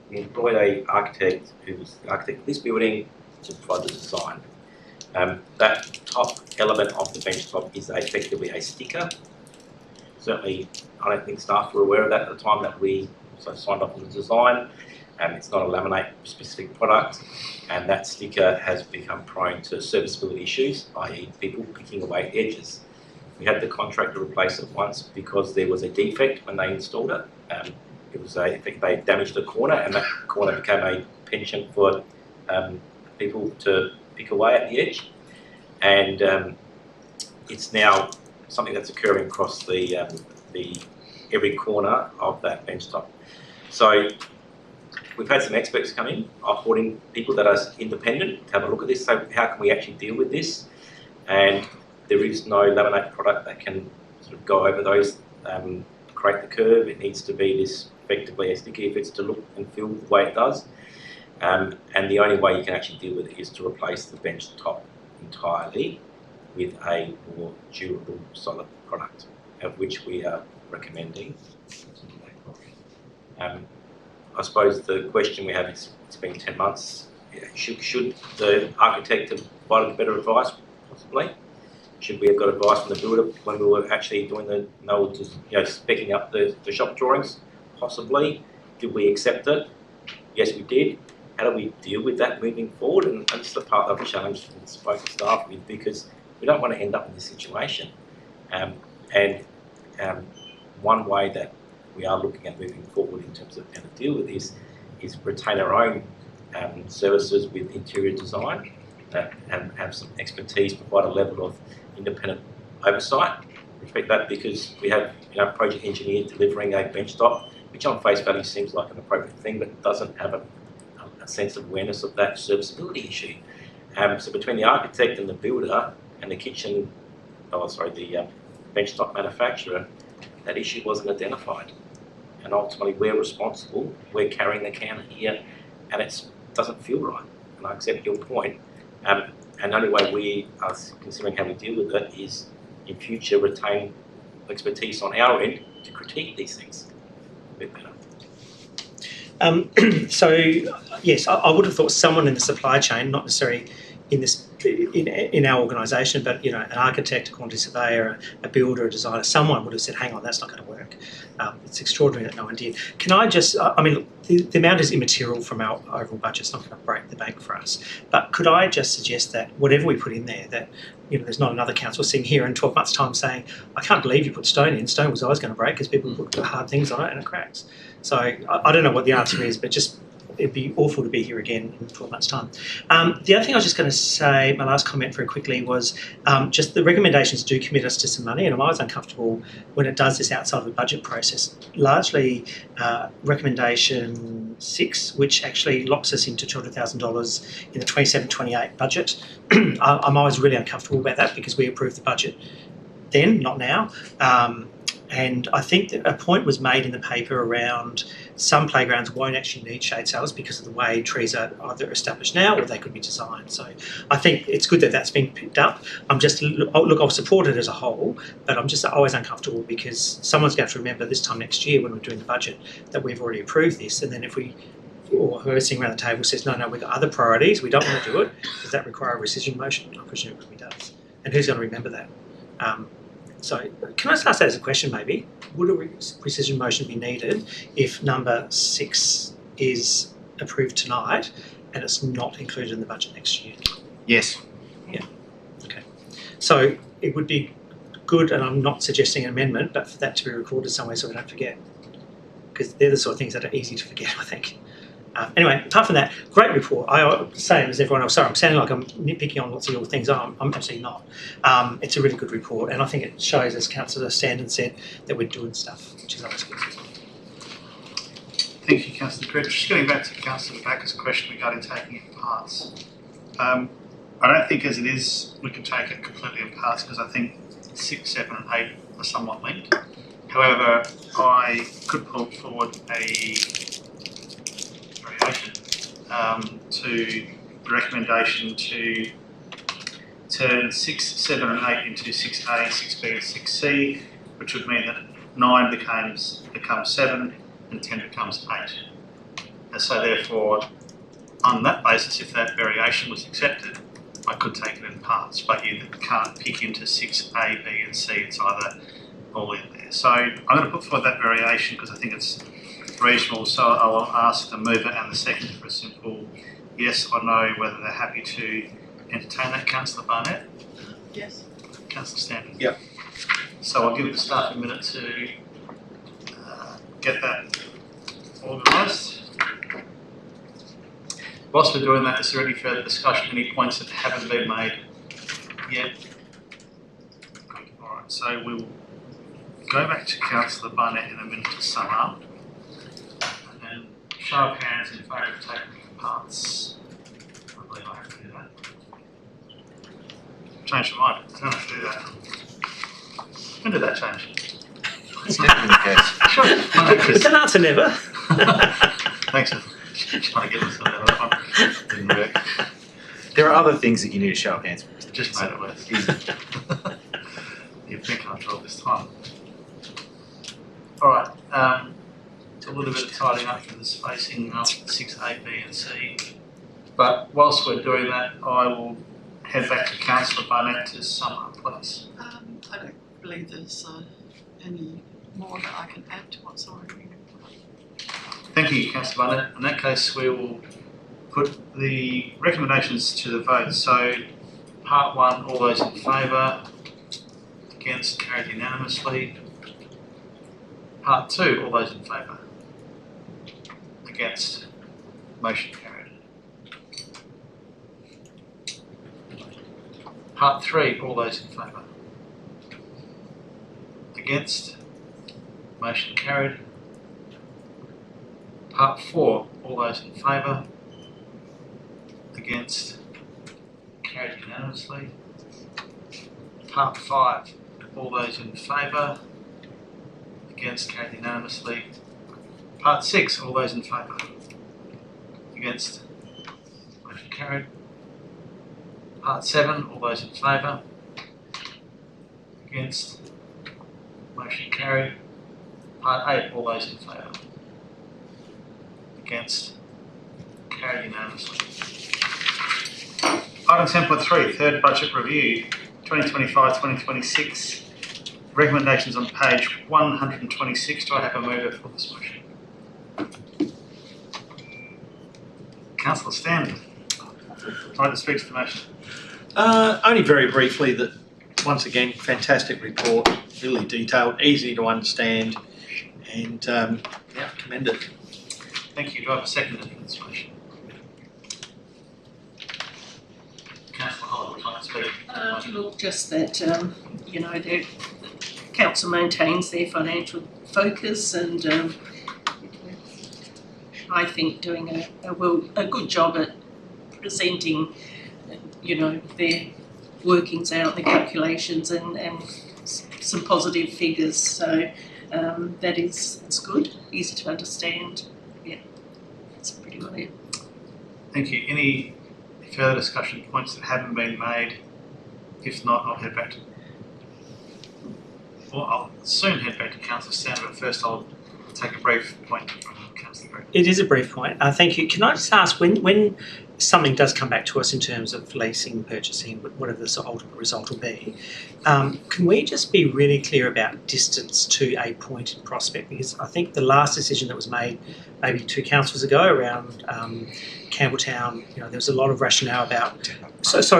we employed an architect who was the architect of this building to provide the design. That top element of the benchtop is effectively a sticker. Certainly, I don't think staff were aware of that at the time that we signed off on the design. It's not a laminate specific product, and that sticker has become prone to serviceability issues, i.e. people picking away at edges. We had the contractor replace it once because there was a defect when they installed it. They damaged a corner, and that corner became a penchant for people to pick away at the edge. And it's now something that's occurring across the every corner of that benchtop. So we've had some experts come in. I've brought in people that are independent to have a look at this. So how can we actually deal with this? And there is no laminate product that can sort of go over those, create the curve. It needs to be this effectively a sticky if it's to look and feel the way it does. And the only way you can actually deal with it is to replace the bench top entirely with a more durable solid product, of which we are recommending. I suppose the question we have is, it's been 10 months. Should the architect have provided better advice? Possibly. Should we have got advice from the builder when we were actually doing speccing up the shop drawings? Possibly. Did we accept it? Yes, we did. How do we deal with that moving forward? And this is the part that I've challenged and spoken to staff with, because we don't want to end up in this situation. One way that we are looking at moving forward in terms of how to deal with this is retain our own services with interior design that have some expertise, provide a level of independent oversight. Respect that, because we have a project engineer delivering a benchtop, which on face value seems like an appropriate thing, but doesn't have a sense of awareness of that serviceability issue. So between the architect and the builder and the the benchtop manufacturer, that issue wasn't identified. And ultimately we're responsible, we're carrying the can here, and it doesn't feel right. And I accept your point. And the only way we are considering how we deal with it is in future retain expertise on our end to critique these things a bit better. So yes, I would have thought someone in the supply chain, not necessarily in our organisation, but an architect, a quantity surveyor, a builder, a designer, someone would have said, "Hang on, that's not going to work." It's extraordinary that no one did. Can I just? The amount is immaterial from our overall budget. It's not going to break the bank for us. But could I just suggest that whatever we put in there, that there's not another council sitting here in 12 months' time saying, "I can't believe you put stone in. Stone was always going to break because people put hard things on it and it cracks." So I don't know what the answer is, but just it'd be awful to be here again in 12 months' time. The other thing I was just going to say, my last comment very quickly, was just the recommendations do commit us to some money, and I'm always uncomfortable when it does this outside of the budget process. Largely recommendation 6, which actually locks us into $200,000 in the 27-28 budget. I'm always really uncomfortable about that because we approved the budget then, not now. And I think that a point was made in the paper around some playgrounds won't actually need shade sails because of the way trees are either established now or they could be designed. So I think it's good that that's been picked up. I'll support it as a whole, but I'm just always uncomfortable because someone's going to remember this time next year when we're doing the budget that we've already approved this, and then if or whoever sitting around the table says, no, we've got other priorities, we don't want to do it, does that require a rescission motion? I presume it probably does. And who's going to remember that? So can I just ask that as a question maybe? Would a rescission motion be needed if number 6 is approved tonight and it's not included in the budget next year? Yes. Yeah. Okay. So it would be good, and I'm not suggesting an amendment, but for that to be recorded somewhere so we don't forget. Because they're the sort of things that are easy to forget, I think. Anyway, apart from that, great report. Same as everyone else. Sorry, I'm sounding like I'm nitpicking on lots of little things. I'm absolutely not. It's a really good report, and I think it shows, as Councillor Standen said, that we're doing stuff, which is always good. Thank you, Councillor Critch. Just getting back to Councillor Backer's question regarding taking it in parts. I don't think as it is we can take it completely in parts because I think 6, 7 and 8 are somewhat linked. However, I could put forward a variation to the recommendation to turn 6, 7 and 8 into 6A, 6B and 6C, which would mean that 9 becomes 7 and 10 becomes 8. And so therefore, on that basis, if that variation was accepted, I could take it in parts, but you can't pick into 6A, B and C, it's either all in there. So I'm going to put forward that variation because I think it's reasonable, so I will ask the mover and the seconder for a simple yes or no, whether they're happy to entertain that. Councillor Barnett? Yes. Councillor Stanton? Yep. So I'll give the staff a minute to get that organised. Whilst we're doing that, is there any further discussion, any points that haven't been made yet? Alright, so we will go back to Councillor Barnett in a minute to sum up. And show of hands in favour of taking parts. I believe I have to do that. Change your mind, I don't have to do that. When did that change? It's never the case. Sure. It's an answer never. Thanks for trying to get myself out of that one. Didn't work. There are other things that you need to show of hands for. Just made it worse. You'd think after all this time. Alright, a little bit of tidying up for the spacing of 6A, B and C. But whilst we're doing that, I will head back to Councillor Barnett to sum up, please. I don't believe there's any more that I can add to what's already been. Thank you, Councillor Barnett. In that case, we will put the recommendations to the vote. So, part 1, all those in favour, against, carried unanimously. Part 2, all those in favour, against, motion carried. Part 3, all those in favour, against, motion carried. Part 4, all those in favour, against, carried unanimously. Part 5, all those in favour, against, carried unanimously. Part 6, all those in favour, against, motion carried. Part 7, all those in favour, against, motion carried. Part 8, all those in favour, against, carried unanimously. Item 10.3, third budget review, 2025-2026. Recommendations on page 126. Do I have a mover for this motion? Councillor Stanton. I'd like to speak to the motion. Only very briefly that, once again, fantastic report, really detailed, easy to understand, and yeah, commend it. Thank you. Do I have a seconder for this motion? Councillor Holland, would you like to speak? Look, just that, you know, the council maintains their financial focus and I think doing a good job at presenting, you know, their workings out, the calculations and some positive figures. So it's good, easy to understand. Yeah, that's pretty much it. Thank you. Any further discussion points that haven't been made? If not, I'll head back to. Well, I'll soon head back to Councillor Stanton, but first I'll take a brief point from Councillor Greg. It is a brief point. Thank you. Can I just ask, when something does come back to us in terms of leasing, purchasing, whatever the ultimate result will be, can we just be really clear about distance to a point in Prospect? Because I think the last decision that was made maybe 2 councils ago around Campbelltown, you know, there was a lot of rationale about. Sorry,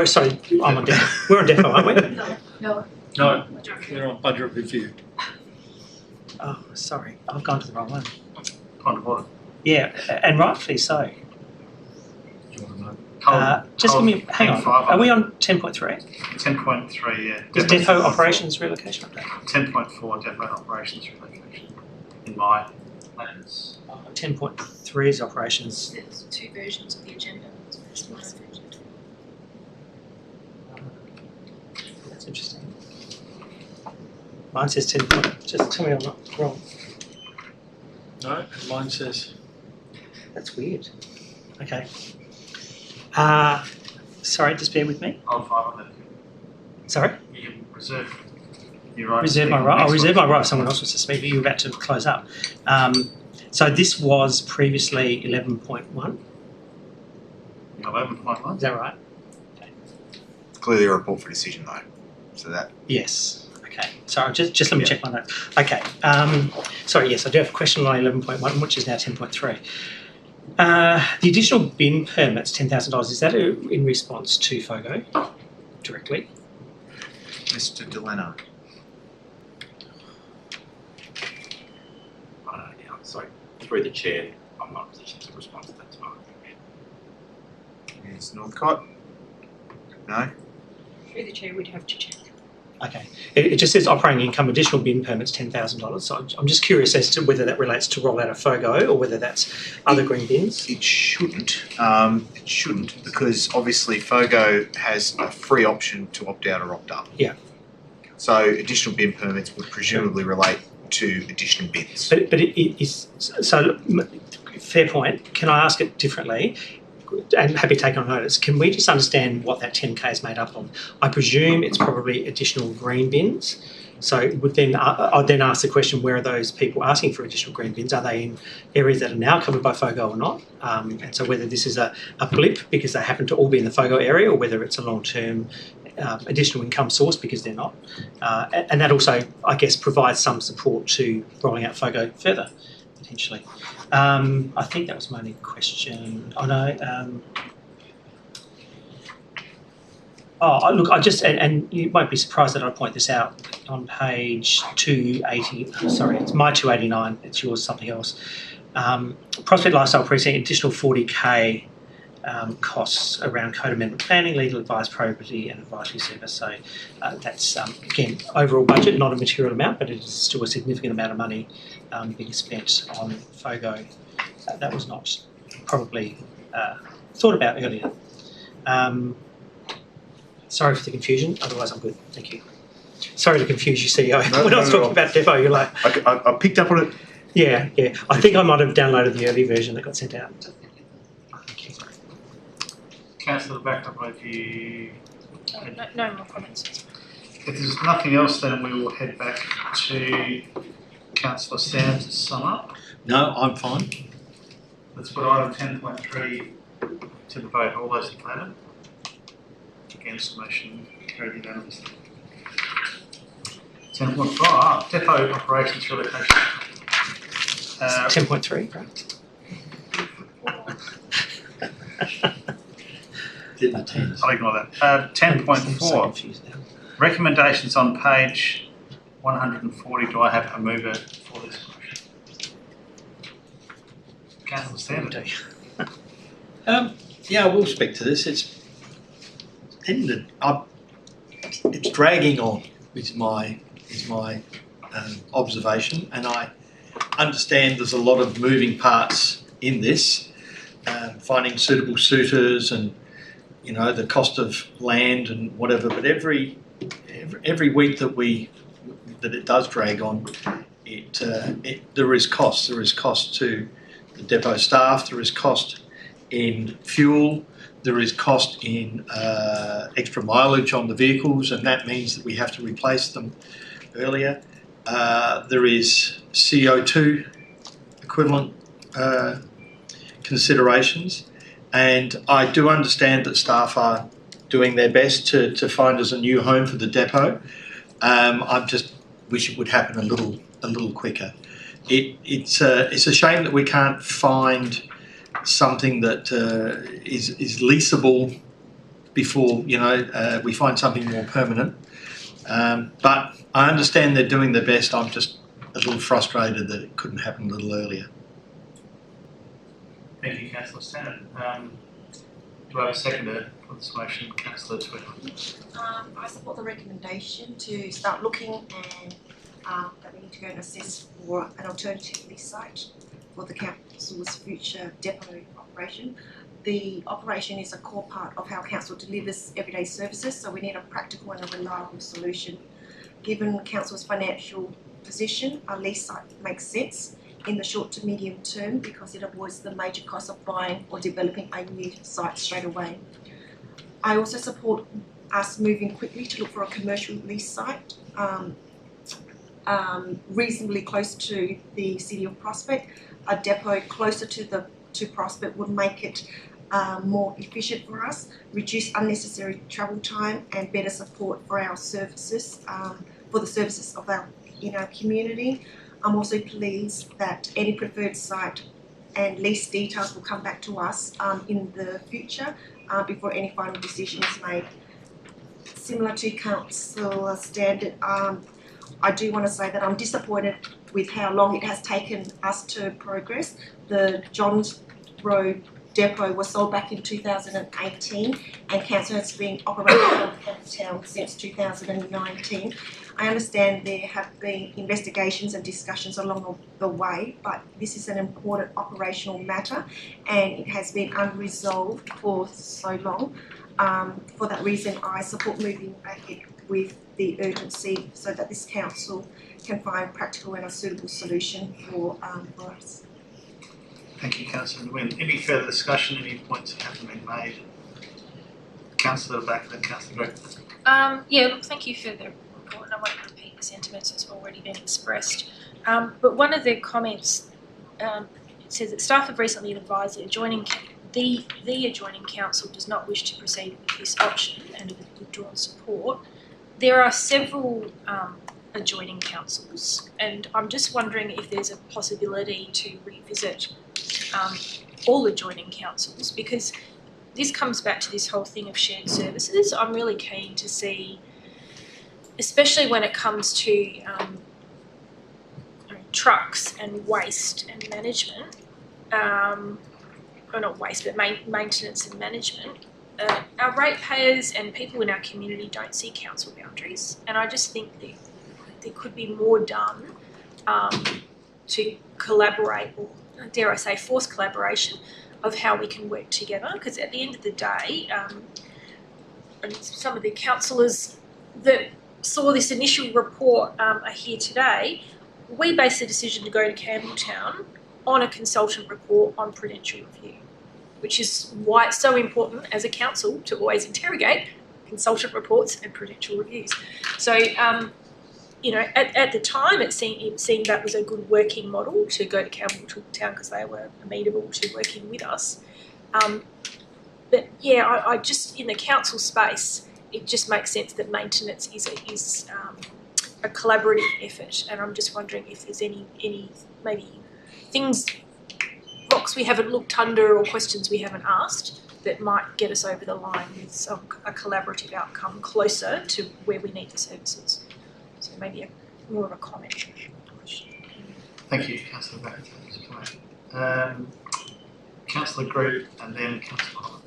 I'm on Defo. We're on Defo, aren't we? No, we're on budget review. Oh, sorry, I've gone to the wrong one. Point of order. Yeah, and rightfully so. You want to know? Just give me, hang on, are we on 10.3? 10.3, yeah. Is Defo operations relocation update? 10.4, Defo operations relocation. In my notes. 10.3 is operations. There's 2 versions of the agenda. It's interesting. Mine says 10 point. Just tell me I'm not wrong. No, and mine says. That's weird. Okay. Sorry, just bear with me. I'll file with it. Sorry? You can reserve your right. Reserve my right. I'll reserve my right if someone else wants to speak, but you're about to close up. So this was previously 11.1. 11.1. Is that right? It's clearly a report for decision though. So that Yes. Okay. Sorry, just let me check my notes. Okay. Sorry, yes, I do have a question on 11.1, which is now 10.3. The additional bin permits, $10,000, is that in response to FOGO directly? Mr. Delena. Sorry, through the chair, I'm not in a position to respond to that tonight. Ms. Northcott? No? Through the chair, we'd have to check. Okay. It just says operating income, additional bin permits, $10,000. So I'm just curious as to whether that relates to rollout of FOGO or whether that's other green bins. It shouldn't. It shouldn't because obviously FOGO has a free option to opt out or opt up. Yeah. So additional bin permits would presumably relate to additional bins. But it is, so fair point. Can I ask it differently? And happy to take on notice. Can we just understand what that 10K is made up of? I presume it's probably additional green bins. So would then I'd then ask the question: where are those people asking for additional green bins? Are they in areas that are now covered by FOGO or not? And so whether this is a blip because they happen to all be in the FOGO area, or whether it's a long-term additional income source because they're not. And that also, I guess, provides some support to rolling out FOGO further, potentially. I think that was my only question. Oh no. Look, I just, and you won't be surprised that I point this out on page 280. Sorry, it's my 289. It's yours, something else. Prospect Lifestyle Precinct, additional 40K costs around code amendment planning, legal advice, probity, and advisory service. So that's, again, overall budget, not a material amount, but it is still a significant amount of money being spent on FOGO. That was not probably thought about earlier. Sorry for the confusion, otherwise I'm good, thank you. Sorry to confuse you, CEO. No, when I was talking about depot, you're like... I picked up on it. Yeah. I think I might have downloaded the early version that got sent out. Thank you. Councillor Backup, if you... No more comments. If there's nothing else, then we will head back to Councillor Stan to sum up. No, I'm fine. Let's put item 10.3 to the vote. All those in favour? Against the motion, carried unanimously. 10.5, depot operations relocation. 10.3, right? Didn't attend. I'll ignore that. 10.4, recommendations on page 140. Do I have a mover for this motion? Councillor Standard. Yeah, I will speak to this. It's dragging on. Is my observation, and I understand there's a lot of moving parts in this, finding suitable suitors, and the cost of land and whatever. But every week that it does drag on, there is cost. There is cost to the depot staff. There is cost in fuel. There is cost in extra mileage on the vehicles, and that means that we have to replace them earlier. There is CO2 equivalent considerations, and I do understand that staff are doing their best to find us a new home for the depot. I just wish it would happen a little quicker. It's a shame that we can't find something that is leasable before we find something more permanent. But I understand they're doing their best. I'm just a little frustrated that it couldn't happen a little earlier. Thank you, Councillor Standard. Do I have a seconder for this motion, Councillor Tweedledee? I support the recommendation to start looking, and that we need to go and assess for an alternative lease site for the council's future depot operation. the operation is a core part of how council delivers everyday services, so we need a practical and a reliable solution. Given council's financial position, a lease site makes sense in the short to medium term because it avoids the major cost of buying or developing a new site straight away. I also support us moving quickly to look for a commercial lease site reasonably close to the city of Prospect. A depot closer to Prospect would make it more efficient for us, reduce unnecessary travel time and better support for our services, for the services of in our community. I'm also pleased that any preferred site and lease details will come back to us in the future before any final decision is made. Similar to Councillor Standard, I do want to say that I'm disappointed with how long it has taken us to progress. The Johns Road depot was sold back in 2018 and council has been operating out of Campbelltown since 2019. I understand there have been investigations and discussions along the way, but this is an important operational matter and it has been unresolved for so long. For that reason, I support moving ahead with the urgency so that this council can find practical and a suitable solution for us. Thank you, Councillor Nguyen. Any further discussion, any points that haven't been made? Councillor back then, Councillor Gregg. Yeah, look, thank you for the report, and I won't repeat the sentiments that's already been expressed. But one of the comments it says that staff have recently advised the adjoining council does not wish to proceed with this option and have withdrawn support. There are several adjoining councils, and I'm just wondering if there's a possibility to revisit all adjoining councils, because this comes back to this whole thing of shared services. I'm really keen to see, especially when it comes to trucks and waste and management, or not waste, but maintenance and management. Our ratepayers and people in our community don't see council boundaries, and I just think that there could be more done to collaborate, or dare I say forced collaboration, of how we can work together, because at the end of the day, and some of the councillors that saw this initial report are here today, we based the decision to go to Campbelltown on a consultant report on prudential review, which is why it's so important as a council to always interrogate consultant reports and prudential reviews. So, you know, at the time it seemed that was a good working model to go to Campbelltown because they were amenable to working with us. But yeah, I just, in the council space, it just makes sense that maintenance is a collaborative effort, and I'm just wondering if there's any maybe things, rocks we haven't looked under or questions we haven't asked that might get us over the line with a collaborative outcome closer to where we need the services. So maybe more of a comment. Thank you, Councillor Barrett. Councillor Group and then Councillor Holland.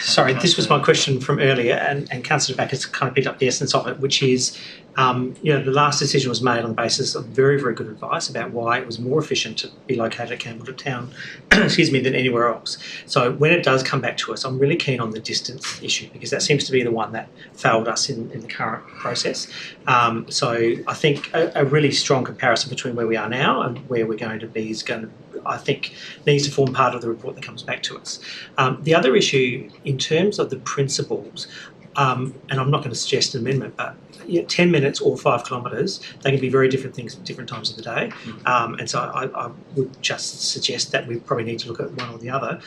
Sorry, this was my question from earlier, and Councillor Back has kind of picked up the essence of it, which is, you know, the last decision was made on the basis of very, very good advice about why it was more efficient to be located at Campbelltown, excuse me, than anywhere else. So when it does come back to us, I'm really keen on the distance issue, because that seems to be the one that failed us in the current process. So I think a really strong comparison between where we are now and where we're going to be is going to, I think, needs to form part of the report that comes back to us. The other issue, in terms of the principles, and I'm not going to suggest an amendment, but 10 minutes or 5 kilometres, they can be very different things at different times of the day. And so I would just suggest that we probably need to look at one or the other.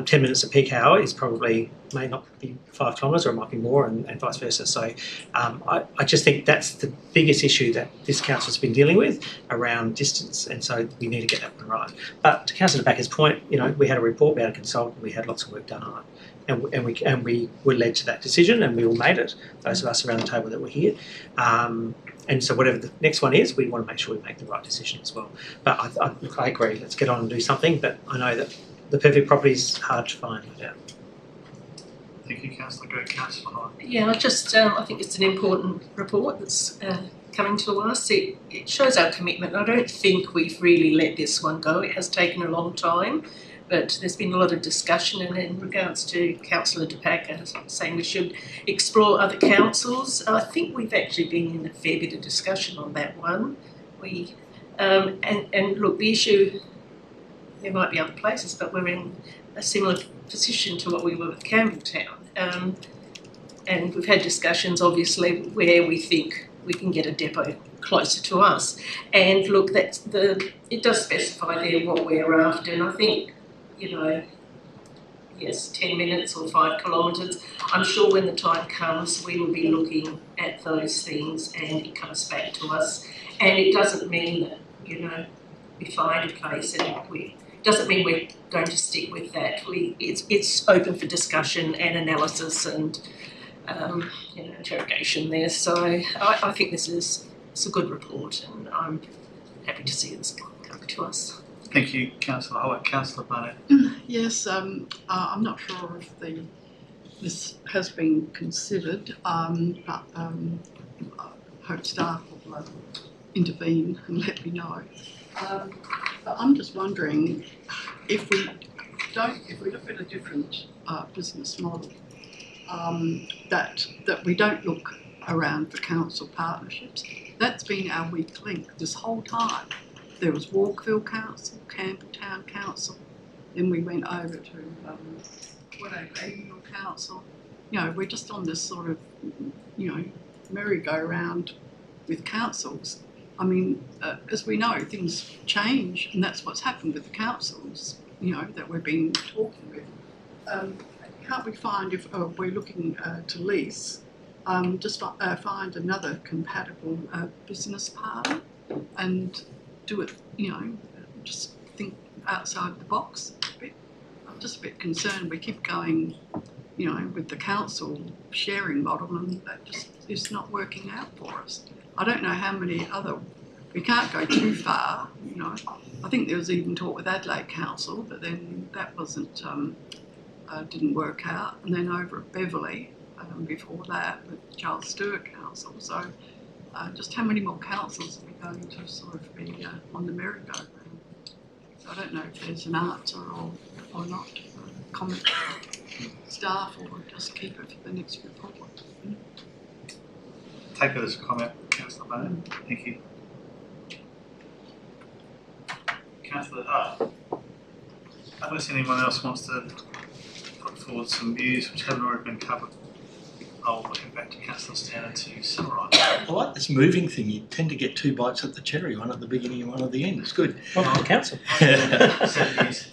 10 minutes at peak hour is probably, may not be 5 kilometres, or it might be more, and vice versa. So I just think that's the biggest issue that this council's been dealing with around distance, and so we need to get that one right. But to Councillor Backer's point, you know, we had a report, we had a consultant, we had lots of work done on it. And we were led to that decision, and we all made it, those of us around the table that were here. And so whatever the next one is, we want to make sure we make the right decision as well. But I agree, let's get on and do something, but I know that the perfect property is hard to find, no doubt. Thank you, Councillor Gregg. Councillor Holland. Yeah, I think it's an important report that's coming to us. It shows our commitment. I don't think we've really let this one go. It has taken a long time. but there's been a lot of discussion, and in regards to Councillor De Packer saying we should explore other councils, I think we've actually been in a fair bit of discussion on that one. And look, the issue, there might be other places, but we're in a similar position to what we were with Campbelltown. And we've had discussions, obviously, where we think we can get a depot closer to us. And look, it does specify there what we're after, and I think, yes, 10 minutes or 5 kilometres. I'm sure when the time comes, we will be looking at those things and it comes back to us. And it doesn't mean that, we find a place and doesn't mean we're going to stick with that. It's open for discussion and analysis and, interrogation there. So I think it's a good report, and I'm happy to see this coming to us. Thank you, Councillor Howard. Councillor Barnett. Yes, I'm not sure if this has been considered, but I hope staff will intervene and let me know. But I'm just wondering if we look at a different business model, that we don't look around for council partnerships. That's been our weak link this whole time. There was Walkville Council, Campbelltown Council, then we went over to Edinburgh Council. We're just on this sort of, merry-go-round with councils. I mean, as we know, things change, and that's what's happened with the councils, that we've been talking with. Can't we find, if we're looking to lease, just find another compatible business partner and do it, just think outside the box a bit. I'm just a bit concerned we keep going, with the council sharing model, and that just is not working out for us. I don't know how many we can't go too far, I think there was even talk with Adelaide Council, but then that wasn't, didn't work out. And then over at Beverley, before that, with Charles Stewart Council. So just how many more councils are we going to sort of be on the merry-go-round? So I don't know if there's an answer or not. Comment staff, or just keep it for the next report. Take it as a comment, Councillor Barnett. Thank you. Councillor, unless anyone else wants to put forward some views which haven't already been covered, I'll head back to Councillor Standard to summarise. I like this moving thing. You tend to get 2 bites at the cherry, one at the beginning and one at the end. It's good. Welcome to council. 7 years.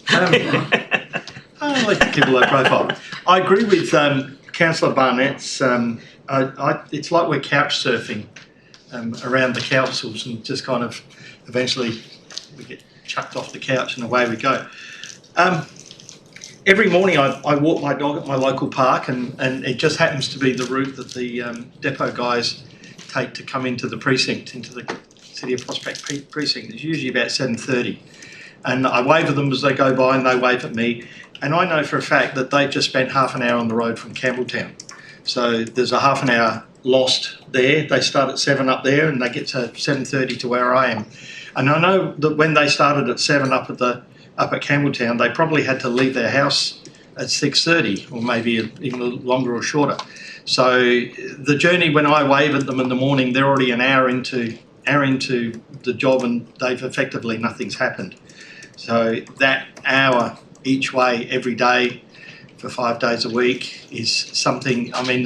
I like to keep a low profile. I agree with Councillor Barnett's. It's like we're couch surfing around the councils, and just kind of eventually we get chucked off the couch and away we go. Every morning I walk my dog at my local park, and it just happens to be the route that the depot guys take to come into the precinct, into the City of Prospect precinct. It's usually about 7:30. And I wave at them as they go by, and they wave at me. And I know for a fact that they've just spent half an hour on the road from Campbelltown. So there's a half an hour lost there. They start at 7 up there, and they get to 7:30 to where I am. And I know that when they started at 7 up at Campbelltown, they probably had to leave their house at 6:30, or maybe even longer or shorter. So the journey, when I wave at them in the morning, they're already an hour into the job, and they've effectively, nothing's happened. So that hour each way every day for 5 days a week is something. I mean,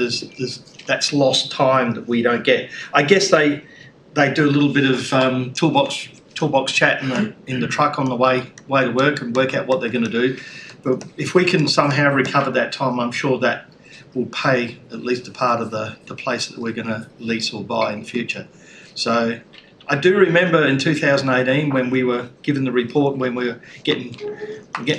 that's lost time that we don't get. I guess they do a little bit of toolbox chat in the truck on the way to work, and work out what they're going to do. But if we can somehow recover that time, I'm sure that will pay at least a part of the place that we're going to lease or buy in the future. So I do remember in 2018 when we were given the report, when we were getting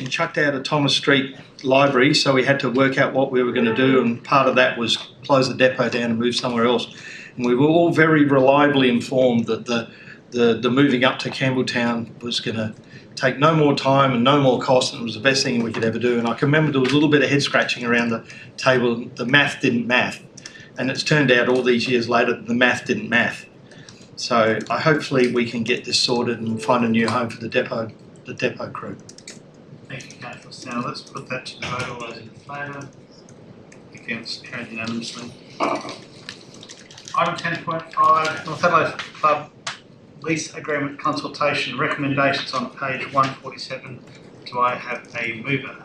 chucked out of Thomas Street Library, so we had to work out what we were going to do, and part of that was close the depot down and move somewhere else. And we were all very reliably informed that the moving up to Campbelltown was going to take no more time and no more cost, and it was the best thing we could ever do. And I can remember there was a little bit of head scratching around the table. The math didn't math, and it's turned out all these years later that the math didn't math. So hopefully we can get this sorted and find a new home for the depot crew. Thank you, Councillor Stanley. Let's put that to the vote. All those in favour? Against? Carried unanimously. Item 10.5, North Adelaide Club lease agreement consultation recommendations on page 147. Do I have a mover?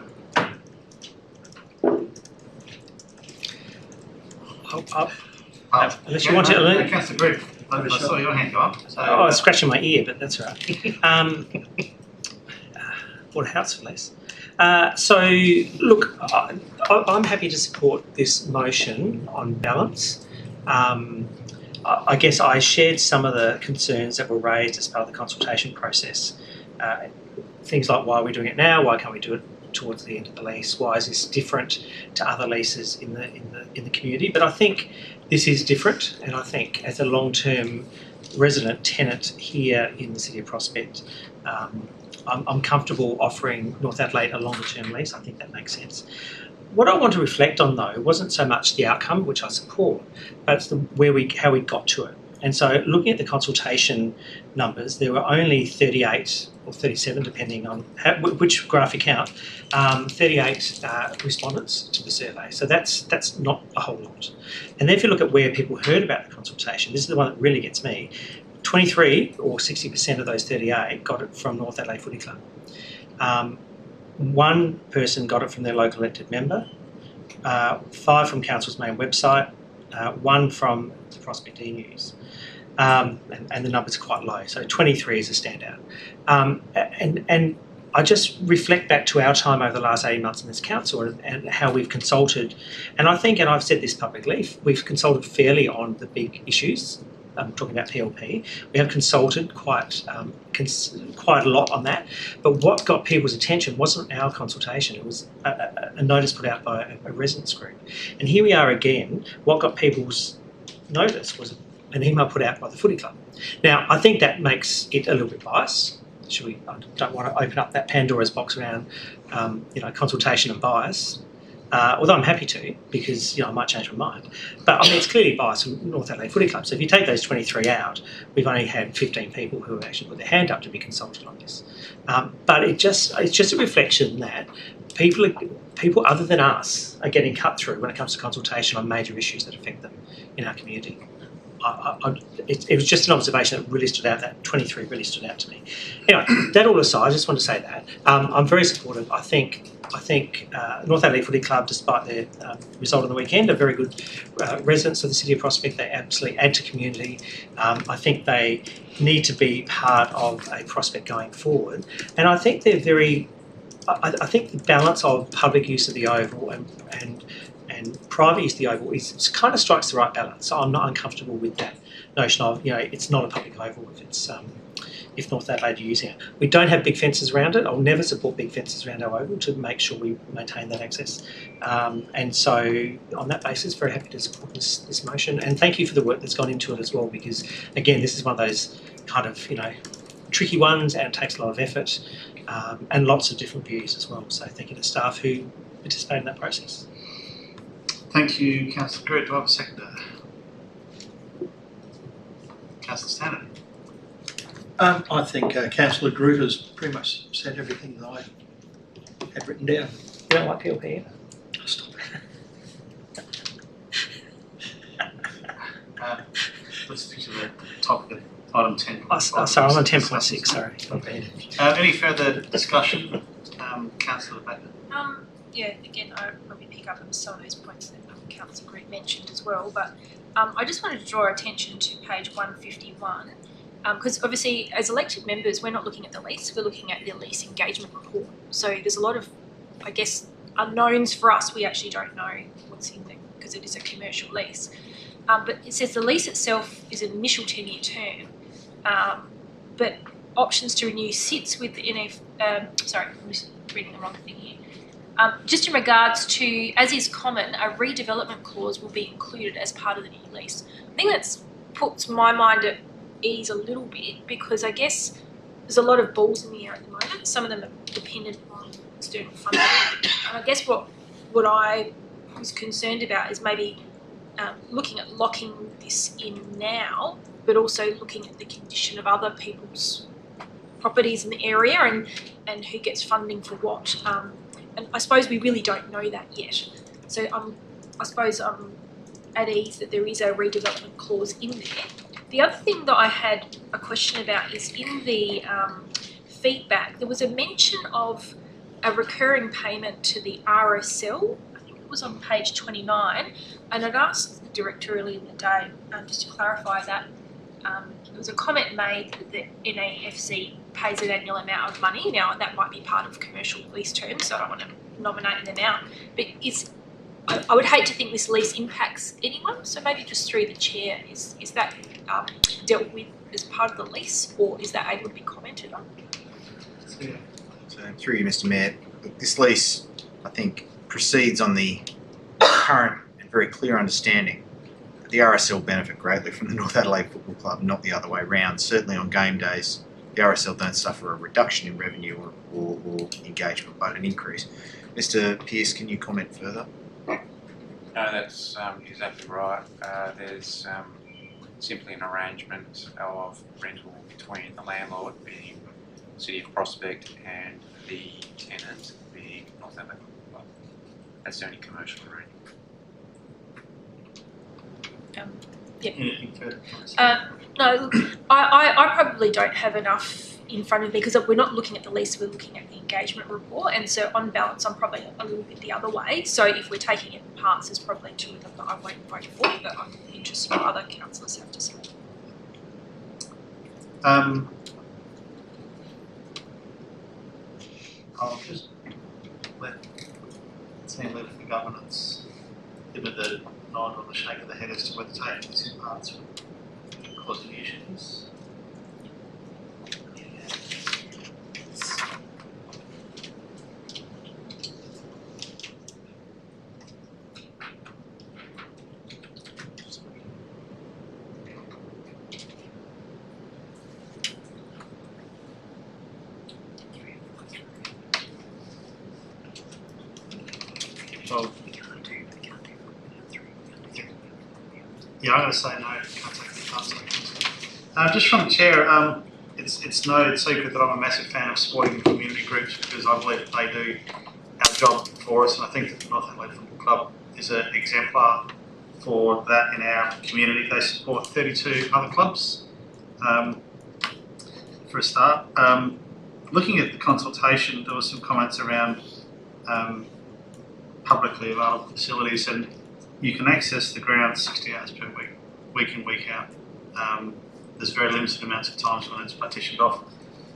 Unless you want to, Councillor Grigg, I saw your hand go up. So, I was scratching my ear, but that's all right. Bought a house for less. So, look, I'm happy to support this motion on balance. I guess I shared some of the concerns that were raised as part of the consultation process. Things like why are we doing it now? Why can't we do it towards the end of the lease? Why is this different to other leases in the community? But I think this is different, and I think as a long-term resident tenant here in the City of Prospect, I'm comfortable offering North Adelaide a longer-term lease. I think that makes sense. What I want to reflect on, though, wasn't so much the outcome, which I support, but it's how we got to it. And so, looking at the consultation numbers, there were only 38 or 37, depending on which graph you count, 38 respondents to the survey. So that's not a whole lot. And then if you look at where people heard about the consultation, this is the one that really gets me. 23 or 60% of those 38 got it from North Adelaide Footy Club. One person got it from their local elected member, 5 from Council's main website, 1 from the Prospect E-News. And the numbers are quite low, so 23 is a standout. And I just reflect back to our time over the last 18 months in this council and how we've consulted. And I think, and I've said this publicly, we've consulted fairly on the big issues. I'm talking about PLP. We have consulted quite a lot on that. But what got people's attention wasn't our consultation. It was a notice put out by a residents group. And here we are again. What got people's notice was an email put out by the Footy Club. Now, I think that makes it a little bit biased. I don't want to open up that Pandora's box around, consultation and bias. Although I'm happy to, because I might change my mind. But I mean, it's clearly biased from North Adelaide Footy Club. So if you take those 23 out, we've only had 15 people who have actually put their hand up to be consulted on this. But it's just a reflection that people other than us are getting cut through when it comes to consultation on major issues that affect them in our community. It was just an observation that really stood out. That 23 really stood out to me. Anyway, that all aside, I just want to say that I'm very supportive. I think North Adelaide Footy Club, despite their result on the weekend, are very good residents of the City of Prospect. They absolutely add to community. I think they need to be part of a Prospect going forward. And I think they're very. I think the balance of public use of the Oval and private use of the Oval kind of strikes the right balance. So I'm not uncomfortable with that notion of it's not a public Oval if North Adelaide are using it. We don't have big fences around it. I'll never support big fences around our Oval to make sure we maintain that access. And so on that basis, very happy to support this motion. And thank you for the work that's gone into it as well, because again, this is one of those kind of tricky ones, and it takes a lot of effort and lots of different views as well. So thank you to staff who participated in that process. Thank you, Councillor Grigg. Do I have a seconder? Councillor Stanley. I think Councillor Groot has pretty much said everything that I had written down. You don't like PLP either? Stop. Let's stick to the topic of item 10. Sorry, I'm on 10.6, sorry. Any further discussion? Councillor Baker. Yeah, again, I probably pick up on some of those points that Councillor Grigg mentioned as well, but I just wanted to draw attention to page 151, because obviously as elected members we're not looking at the lease, we're looking at the lease engagement report. So there's a lot of, I guess, unknowns for us. We actually don't know what's in there because it is a commercial lease. But it says the lease itself is an initial 10-year term, but options to renew sits with the sorry, I'm just reading the wrong thing here. Just in regards to, as is common, a redevelopment clause will be included as part of the new lease. I think that's puts my mind at ease a little bit, because I guess there's a lot of balls in the air at the moment. Some of them are dependent on external funding. And I guess what I was concerned about is maybe looking at locking this in now, but also looking at the condition of other people's properties in the area and who gets funding for what. And I suppose we really don't know that yet. So I suppose I'm at ease that there is a redevelopment clause in there. The other thing that I had a question about is in the feedback, there was a mention of a recurring payment to the RSL. I think it was on page 29, and I'd asked the director earlier in the day just to clarify that. There was a comment made that the NAFC pays an annual amount of money. Now, that might be part of commercial lease terms, so I don't want to nominate them out. But I would hate to think this lease impacts anyone, so maybe just through the chair, is that dealt with as part of the lease, or is that able to be commented on? So through you, Mr. Mayor, this lease, I think, proceeds on the current and very clear understanding that the RSL benefit greatly from the North Adelaide Football Club, not the other way round. Certainly on game days, the RSL don't suffer a reduction in revenue or engagement, but an increase. Mr. Pearce, can you comment further? No, that's exactly right. There's simply an arrangement of rental between the landlord, being City of Prospect, and the tenant, being North Adelaide Football Club. That's the only commercial arrangement. Anything further? No, look, I probably don't have enough in front of me because we're not looking at the lease, we're looking at the engagement report, and so on balance I'm probably a little bit the other way. So if we're taking it in parts, there's probably two of them that I won't vote for, but I'm interested in what other councillors have to say. I'll just let team lead for governance give it the nod or the shake of the head as to whether taking this in parts would cause any issues. Well, yeah, I'm going to say no. Can't take the parts. Just from the chair, it's no secret that I'm a massive fan of supporting the community groups because I believe that they do our job for us, and I think that the North Adelaide Football Club is an exemplar for that in our community. They support 32 other clubs. For a start, looking at the consultation, there were some comments around publicly available facilities, and you can access the ground 60 hours per week, week in, week out. There's very limited amounts of times when it's partitioned off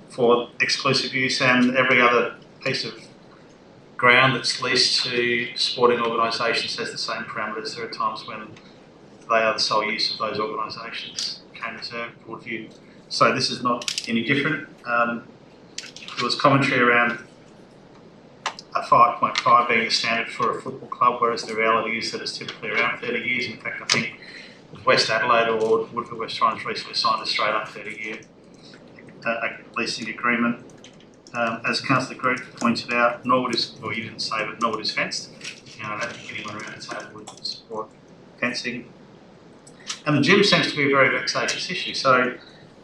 for exclusive use, and every other piece of ground that's leased to sporting organisations has the same parameters. There are times when they are the sole use of those organisations, Cane Reserve, Broadview. So this is not any different. There was commentary around a 5.5 being the standard for a football club, whereas the reality is that it's typically around 30 years. In fact, I think West Adelaide or Woodford West Torrens recently signed a straight up 30-year leasing agreement. As Councillor Groot pointed out, Norwood is, well, you didn't say, but Norwood is fenced. I don't think anyone around the table would support fencing. And the gym seems to be a very vexatious issue. So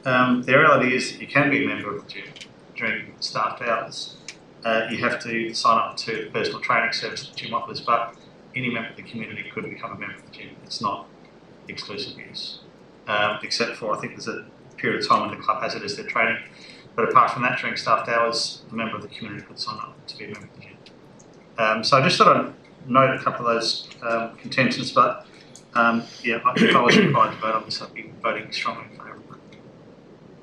the reality is that you can be a member of the gym during staffed hours. You have to sign up to the personal training service the gym offers, but any member of the community could become a member of the gym. It's not exclusive use, except for I think there's a period of time when the club has it as their training. But apart from that, during staffed hours, a member of the community could sign up to be a member of the gym. So I just thought I'd note a couple of those contentions, but yeah, if I was required to vote on this, I'd be voting strongly in favour of it.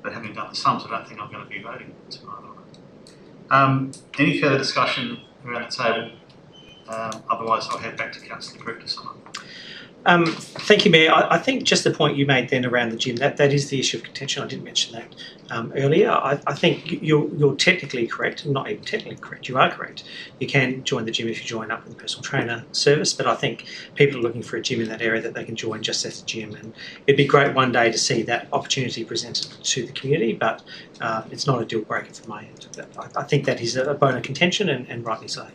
But having done the sums, I don't think I'm going to be voting tonight on it. Any further discussion around the table? Otherwise, I'll head back to Councillor Groot to sum up. Thank you, Mayor. I think just the point you made then around the gym, that is the issue of contention. I didn't mention that earlier. I think you're technically correct, not even technically correct, you are correct. You can join the gym if you join up with the personal trainer service, but I think people are looking for a gym in that area that they can join just as a gym, and it'd be great one day to see that opportunity presented to the community, but it's not a deal breaker from my end. I think that is a bone of contention, and rightly so.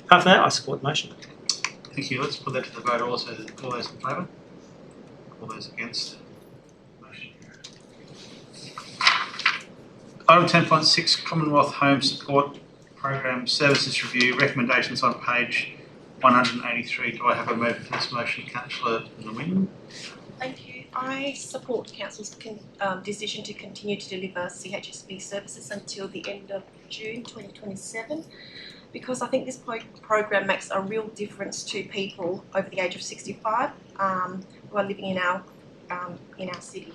Apart from that, I support the motion. Thank you. Let's put that to the vote also. All those in favour? All those against? Motion Item 10.6, Commonwealth Home Support Program Services Review, recommendations on page 183. Do I have a mover for this motion? Councillor Nguyen. Thank you. I support Council's decision to continue to deliver CHSP services until the end of June 2027, because I think this program makes a real difference to people over the age of 65 who are living in our city.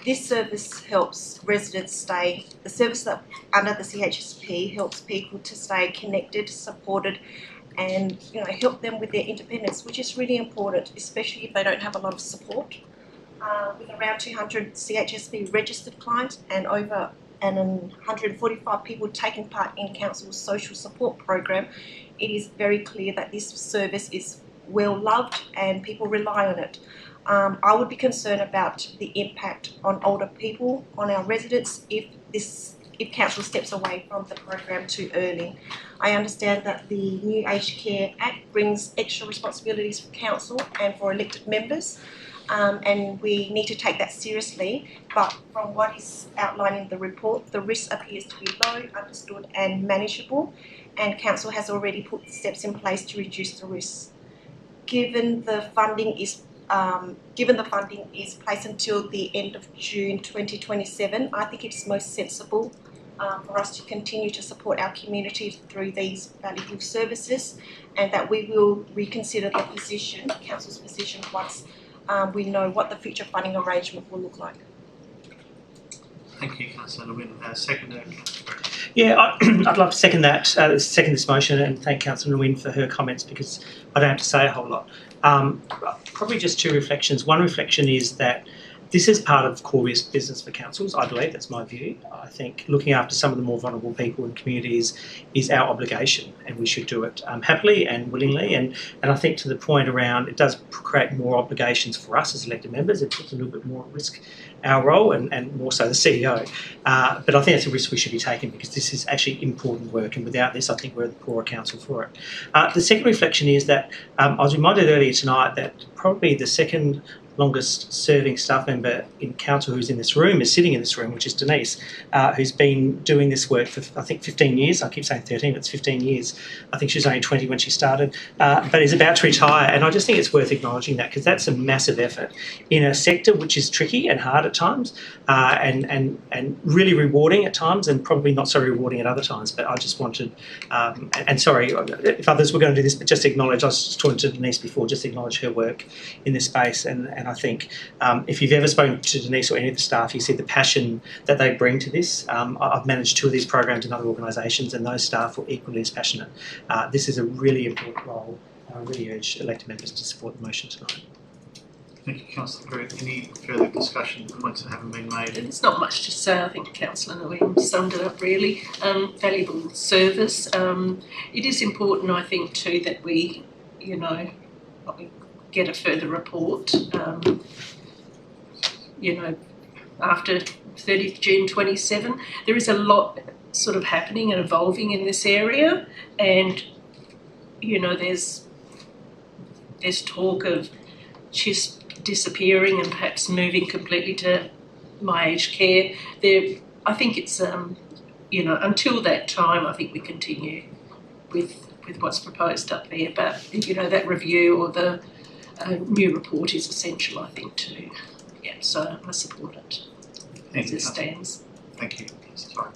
This service helps residents stay, the service that under the CHSP helps people to stay connected, supported, and help them with their independence, which is really important, especially if they don't have a lot of support. With around 200 CHSP registered clients and over 145 people taking part in Council's social support program, it is very clear that this service is well loved and people rely on it. I would be concerned about the impact on older people, on our residents, if Council steps away from the program too early. I understand that the new Aged Care Act brings extra responsibilities for Council and for elected members, and we need to take that seriously, but from what is outlined in the report, the risk appears to be low, understood and manageable, and Council has already put steps in place to reduce the risk. Given the funding is placed until the end of June 2027, I think it's most sensible for us to continue to support our community through these valuable services, and that we will reconsider the position, Council's position, once we know what the future funding arrangement will look like. Thank you, Councillor Nguyen. Seconder. Yeah, I'd love to second this motion and thank Councillor Nguyen for her comments, because I don't have to say a whole lot. Probably just two reflections. One reflection is that this is part of core business for councils, I believe, that's my view. I think looking after some of the more vulnerable people in communities is our obligation, and we should do it happily and willingly. And I think to the point around, it does create more obligations for us as elected members. It puts a little bit more at risk our role, and more so the CEO. But I think that's a risk we should be taking, because this is actually important work, and without this I think we're the poorer council for it. The second reflection is that I was reminded earlier tonight that probably the second longest serving staff member in council who's in this room is sitting in this room, which is Denise, who's been doing this work for I think 15 years. I keep saying 13, but it's 15 years. I think she was only 20 when she started, but is about to retire, and I just think it's worth acknowledging that, because that's a massive effort in a sector which is tricky and hard at times, and really rewarding at times, and probably not so rewarding at other times. But I just wanted, and sorry if others were going to do this, but just acknowledge, I was just talking to Denise before, just acknowledge her work in this space, and I think if you've ever spoken to Denise or any of the staff, you see the passion that they bring to this. I've managed 2 of these programs in other organisations, and those staff were equally as passionate. This is a really important role. I really urge elected members to support the motion tonight. Thank you, Councillor Grigg. Any further discussion points that haven't been made? There's not much to say. I think Councillor Nguyen summed it up really. Valuable service. It is important, I think, too, that we, get a further report, after 30th June 27. There is a lot sort of happening and evolving in this area, and, there's talk of CHSP disappearing and perhaps moving completely to My Aged Care. I think it's, until that time, I think we continue with what's proposed up there, but, that review or the new report is essential, I think, too. Yeah, so I support it as it stands. Thank you. Sorry.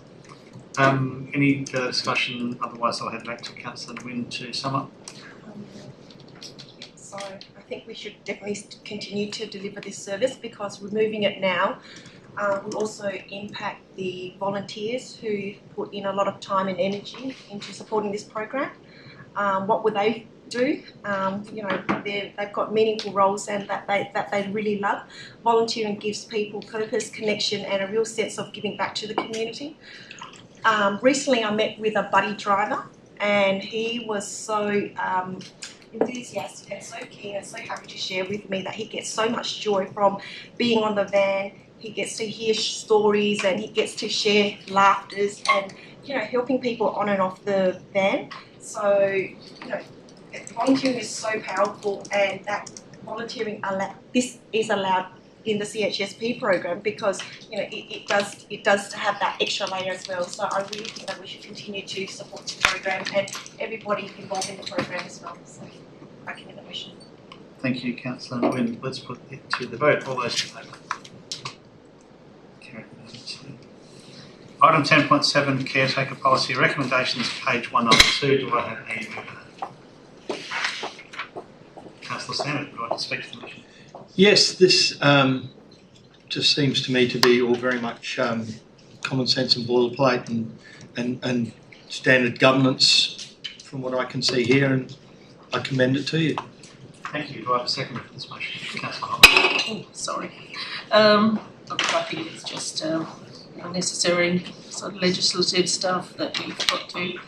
Any further discussion? Otherwise, I'll head back to Councillor Nguyen to sum up. So I think we should definitely continue to deliver this service, because removing it now will also impact the volunteers who put in a lot of time and energy into supporting this program. What would they do? They've got meaningful roles and that they really love. Volunteering gives people purpose, connection, and a real sense of giving back to the community. Recently I met with a buddy driver, and he was so enthusiastic and so keen and so happy to share with me that he gets so much joy from being on the van. He gets to hear stories, and he gets to share laughters and helping people on and off the van. So volunteering is so powerful, and that volunteering this is allowed in the CHSP program, because it does have that extra layer as well. So I really think that we should continue to support this program and everybody involved in the program as well. So I commend the motion. Thank you, Councillor Nguyen. Let's put it to the vote. All those in favour? Carried unanimously. Item 10.7, Caretaker Policy Recommendations, page 192. Do I have any mover? Councillor Sanders, would you like to speak to the motion? Yes, this just seems to me to be all very much common sense and boilerplate and standard governance from what I can see here, and I commend it to you. Thank you. Do I have a second for this motion? Councillor Holmes. Oh, sorry. I think it's just unnecessary sort of legislative stuff that we've got to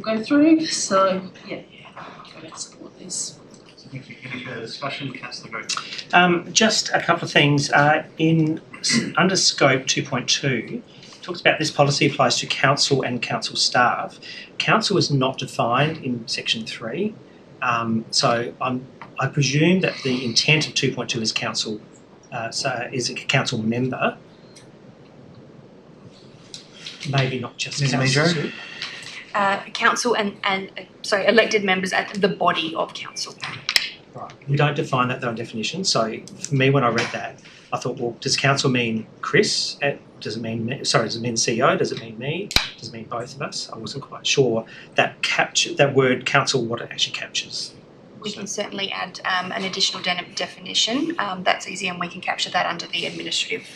go through. So, yeah, I'm going to support this. Thank you. Any further discussion? Councillor Greg. Just a couple of things. Under scope 2.2, talks about this policy applies to council and council staff. Council is not defined in section 3. So I presume that the intent of 2.2 is council, is a council member. Maybe not just council. Council and elected members at the body of council. Right. We don't define that though in definition. So for me, when I read that, I thought, well, does council mean Chris? Does it mean me? Sorry, does it mean CEO? Does it mean me? Does it mean both of us? I wasn't quite sure that word council, what it actually captures. We can certainly add an additional definition. That's easy, and we can capture that under the administrative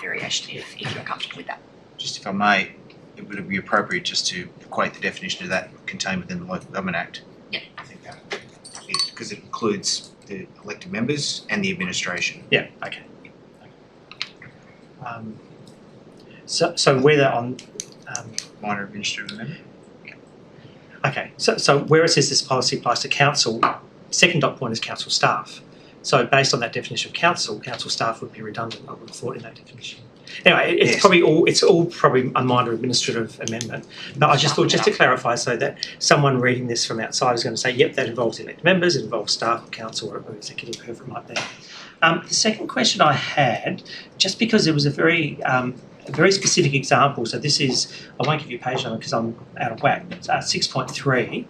variation if you're comfortable with that. Just if I may, it would be appropriate just to equate the definition of that contained within the Local Government Act. Yeah. I think that because it includes the elected members and the administration. Yeah. Okay. So whether on Minor administrative amendment. Okay, so where it says this policy applies to council, second dot point is council staff. So based on that definition of council staff would be redundant, I would have thought, in that definition. Anyway, it's all probably a minor administrative amendment. But I just thought, just to clarify, so that someone reading this from outside is going to say, yep, that involves elected members, it involves staff of council or executive, whoever it might be. The second question I had, just because it was a very specific example, so this is, I won't give you a page number because I'm out of whack, 6.3,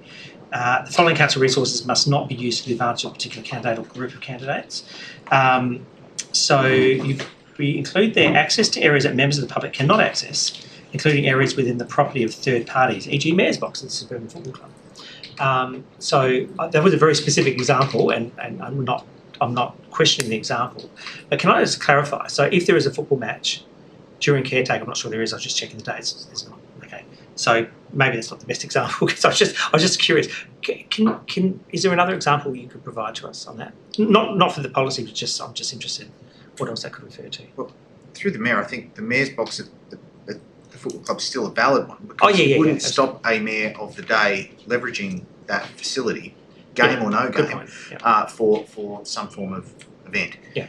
the following council resources must not be used to the advantage of a particular candidate or group of candidates. We include there access to areas that members of the public cannot access, including areas within the property of third parties, e.g. Mayor's Box at the Suburban Football Club. So that was a very specific example, and I'm not questioning the example. But can I just clarify? So if there is a football match during caretaker, I'm not sure there is. I was just checking the dates. There's not. Okay. So maybe that's not the best example. Because I was just curious. Is there another example you could provide to us on that? Not for the policy, but I'm just interested. What else that could refer to? Well, through the mayor, I think the mayor's box at the football club is still a valid one, because it wouldn't stop a mayor of the day leveraging that facility, game or no game, for some form of event. Yeah.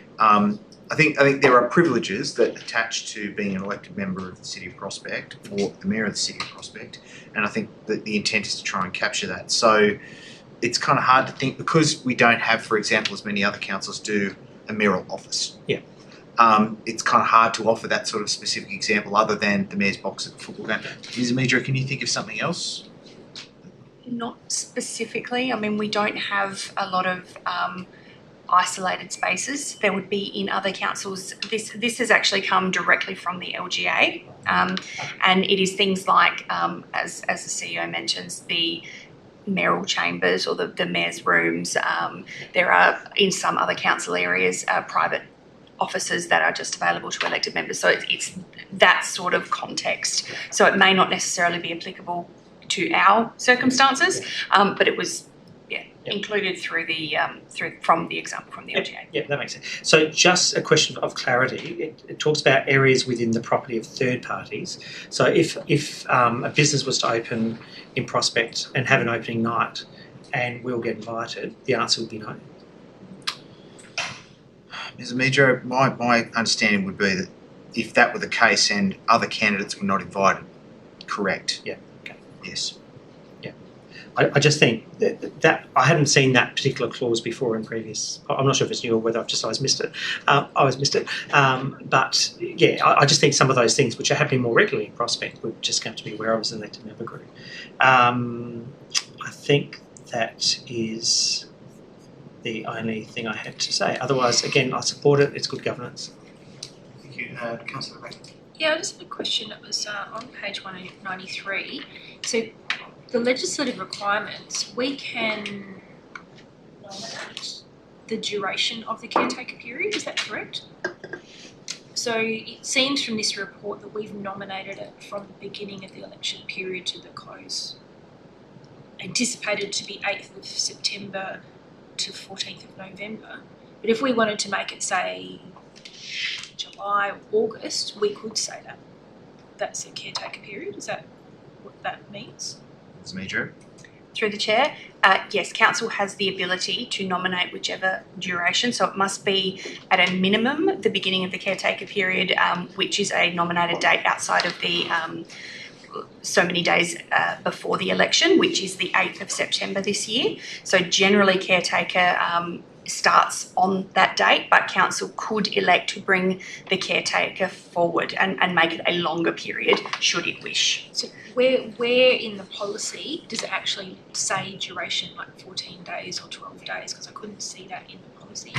I think there are privileges that attach to being an elected member of the City of Prospect or the mayor of the City of Prospect, and I think that the intent is to try and capture that. So it's kind of hard to think, because we don't have, for example, as many other councils do, a mayoral office. Yeah. It's kind of hard to offer that sort of specific example other than the mayor's box at the football game. Ms. Amidra, can you think of something else? Not specifically. I mean, we don't have a lot of isolated spaces. There would be in other councils. This has actually come directly from the LGA, and it is things like, as the CEO mentions, the mayoral chambers or the mayor's rooms. There are, in some other council areas, private offices that are just available to elected members. So it's that sort of context. So it may not necessarily be applicable to our circumstances, but it was included through from the example from the LGA. Yeah, that makes sense. So just a question of clarity. It talks about areas within the property of third parties. So if a business was to open in Prospect and have an opening night and we'll get invited, the answer would be no. Ms. Amidra, my understanding would be that if that were the case and other candidates were not invited, correct? Yeah. Okay. Yes. I just think that I hadn't seen that particular clause before in previous. I'm not sure if it's new or whether I've just always missed it. But yeah, I just think some of those things which are happening more regularly in Prospect, we're just going to be aware of as an elected member group. I think that is the only thing I had to say. Otherwise, again, I support it. It's good governance. Thank you, Councillor Rebecca. Yeah, I just had a question that was on page 193. So the legislative requirements, we can nominate the duration of the caretaker period, is that correct? So it seems from this report that we've nominated it from the beginning of the election period to the close. Anticipated to be 8th of September to 14th of November. But if we wanted to make it, say, July or August, we could say that. That's a caretaker period. Is that what that means? Ms. Meadrow? Through the chair, yes, council has the ability to nominate whichever duration, so it must be at a minimum the beginning of the caretaker period, which is a nominated date outside of the so many days before the election, which is the 8th of September this year. So generally caretaker starts on that date, but council could elect to bring the caretaker forward and make it a longer period should it wish. So where in the policy does it actually say duration, like 14 days or 12 days? Because I couldn't see that in the policy.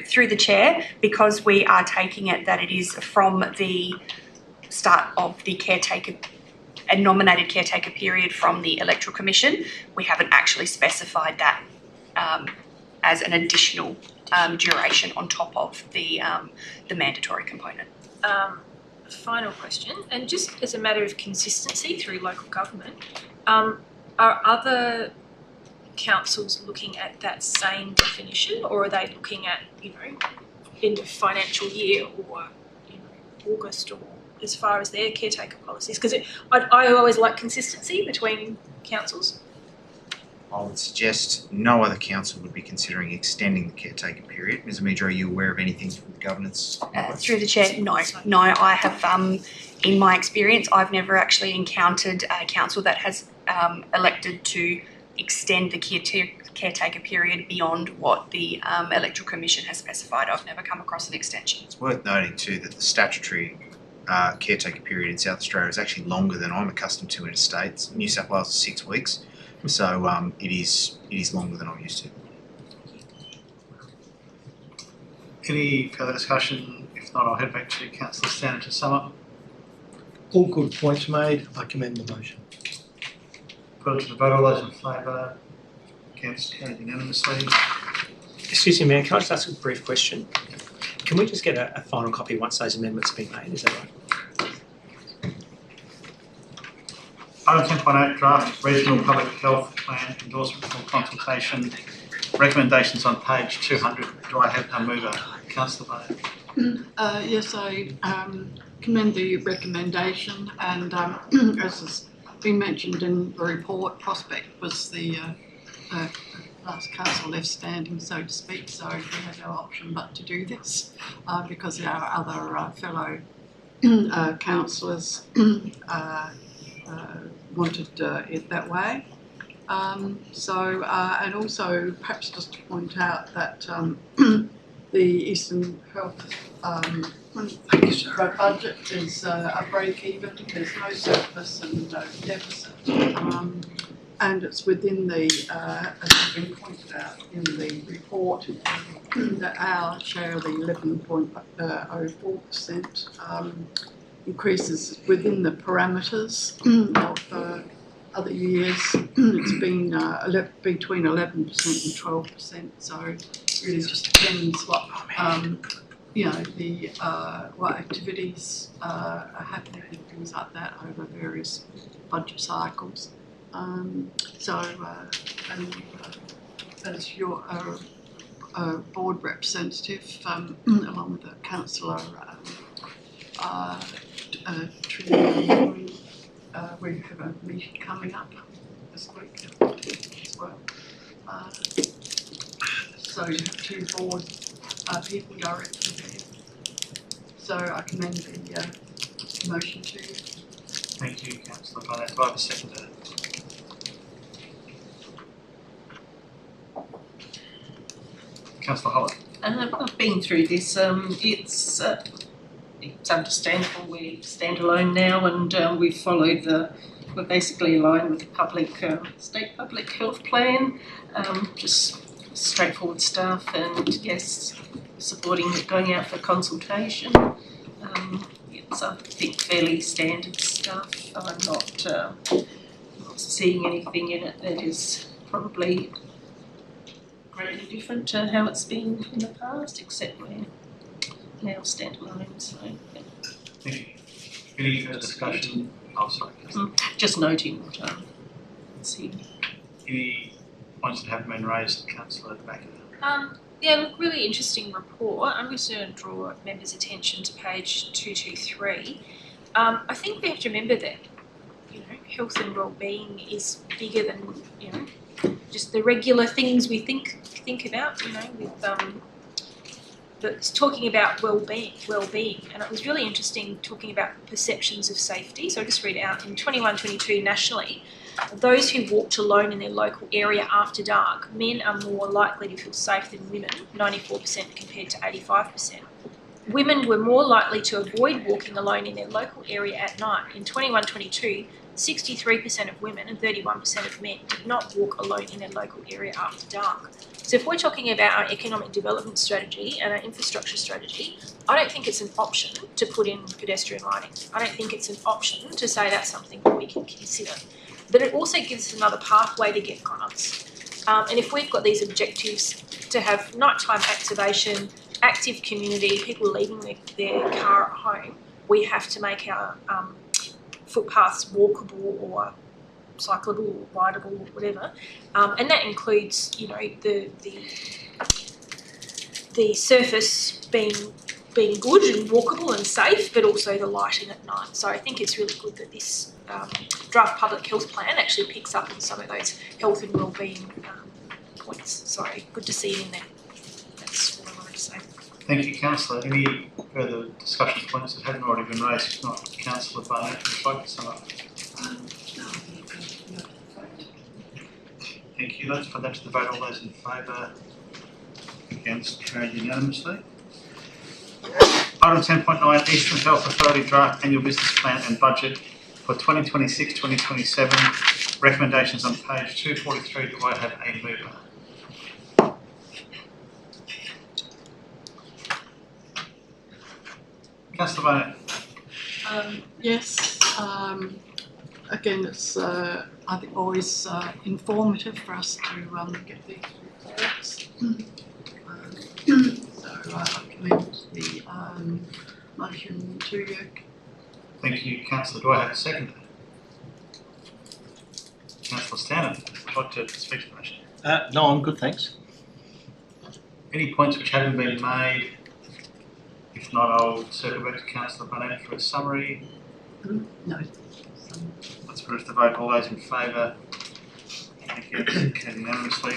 Through the chair, because we are taking it that it is from the start of the caretaker, a nominated caretaker period from the Electoral Commission, we haven't actually specified that as an additional duration on top of the mandatory component. Final question, and just as a matter of consistency through local government, are other councils looking at that same definition, or are they looking at, end of financial year or, August, or as far as their caretaker policies? Because I always like consistency between councils. I would suggest no other council would be considering extending the caretaker period. Ms. Meadrow, are you aware of anything from the governance? Through the chair, no. I have, in my experience, I've never actually encountered a council that has elected to extend the caretaker period beyond what the Electoral Commission has specified. I've never come across an extension. It's worth noting too that the statutory caretaker period in South Australia is actually longer than I'm accustomed to in the States. New South Wales is 6 weeks. So it is longer than I'm used to. Any further discussion? If not, I'll head back to Councillor Stanton to sum up. All good points made. I commend the motion. Put it to the vote. All those in favour? Against? Carried unanimously. Excuse me, Mayor, can I just ask a brief question? Can we just get a final copy once those amendments have been made? Is that right? Item 10.8, draft regional public health plan endorsement for consultation. Recommendations on page 200. Do I have a mover? Councillor Bain. Yes, I commend the recommendation, and as has been mentioned in the report, Prospect was the last council left standing, so to speak, so we had no option but to do this because our other fellow councillors wanted it that way. And also perhaps just to point out that the Eastern Health budget is a break even, there's no surplus and no deficit. And it's within the, as has been pointed out in the report, that our share of the 11.04% increases within the parameters of other years. It's been between 11% and 12%, so it really just depends what what activities are happening and things like that over various budget cycles. As your board representative, along with the councillor Trinity, we have a meeting coming up this week as well. So you have two board people directly there. So I commend the motion to you. Thank you, Councillor Bain. Do I have a seconder? Councillor Holland. I've been through this. It's understandable. We stand alone now, and we've followed we're basically aligned with the state public health plan. Just straightforward stuff, and yes, supporting it going out for consultation. It's I think fairly standard stuff. I'm not seeing anything in it that is probably greatly different to how it's been in the past, except we're now standalone. So yeah. Thank you. Any further discussion? Oh, sorry. Just noting what I'm seeing. Any points that haven't been raised, Councillor at the back of it? Yeah, look, really interesting report. I'm just going to draw members' attention to page 223. I think we have to remember that, health and well-being is bigger than, just the regular things we think about, with but it's talking about well-being, and it was really interesting talking about perceptions of safety. So I'll just read it out. In 21-22 nationally, those who walked alone in their local area after dark, men are more likely to feel safe than women, 94% compared to 85%. Women were more likely to avoid walking alone in their local area at night. In 21-22, 63% of women and 31% of men did not walk alone in their local area after dark. So if we're talking about our economic development strategy and our infrastructure strategy, I don't think it's an option to put in pedestrian lighting. I don't think it's an option to say that's something that we can consider. But it also gives us another pathway to get grants. And if we've got these objectives to have nighttime activation, active community, people leaving their car at home, we have to make our footpaths walkable or cyclable or rideable or whatever, and that includes, the surface being good and walkable and safe, but also the lighting at night. So I think it's really good that this draft public health plan actually picks up on some of those health and wellbeing points. So good to see it in there. That's what I wanted to say. Thank you, Councillor. Any further discussion points that haven't already been raised? If not, Councillor Barnett, would you like to sum up? Thank you. Let's put that to the vote. All those in favour? Against? Carried unanimously. Item 10.9, Eastern Health Authority Draft Annual Business Plan and Budget for 2026-2027. Recommendations on page 243. Do I have a mover? Councillor Barnett. Yes. Again, it's I think always informative for us to get these reports. So I recommend the motion to you. Thank you, Councillor. Do I have a second? Councillor Stanton, would you like to speak to the motion? No, I'm good, thanks. Any points which haven't been made? If not, I'll circle back to Councillor Barnett for a summary. No. Let's put it to the vote. All those in favour? Thank you. Carried unanimously.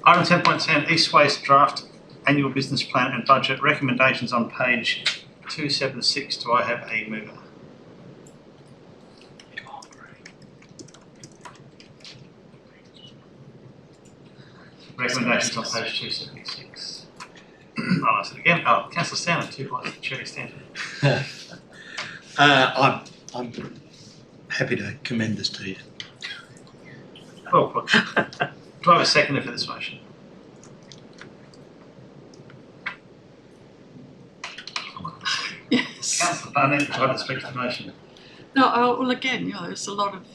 Item 10.10, East Waste Draft Annual Business Plan and Budget. Recommendations on page 276. Do I have a mover? Recommendations on page 276. I'll ask it again. Oh, Councillor Stanton, 2 points. Chair Stanton. I'm happy to commend this to you. Well put. Do I have a seconder for this motion? Yes. Councillor Barnett, would you like to speak to the motion? No, well again, there's a lot of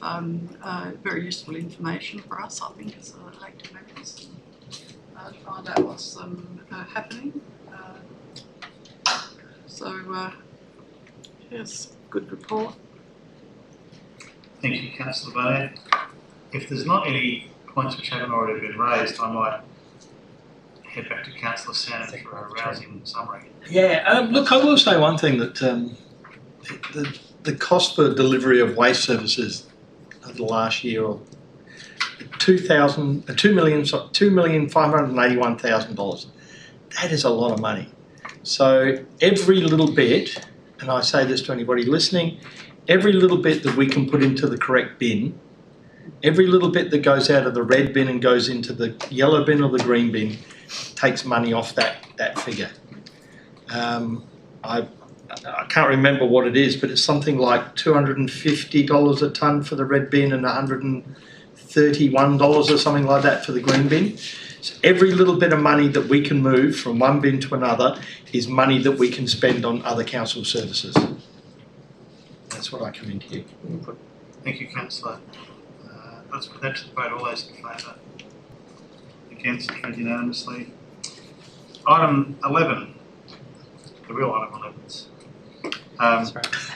very useful information for us, I think, as elected members, to find out what's happening. Yes, good report. Thank you, Councillor Barnett. If there's not any points which haven't already been raised, I might head back to Councillor Stanton for a rousing summary. Yeah, look, I will say one thing, that the cost for delivery of waste services over the last year, or $2,581,000. That is a lot of money. So every little bit, and I say this to anybody listening, every little bit that we can put into the correct bin Every little bit that goes out of the red bin and goes into the yellow bin or the green bin takes money off that figure. I can't remember what it is, but it's something like $250 a tonne for the red bin and $131 or something like that for the green bin. So every little bit of money that we can move from one bin to another is money that we can spend on other council services. That's what I come into here. Thank you, Councillor. Let's put that to the vote. All those in favour? Against? Carried unanimously. Item 11. The real item 11's.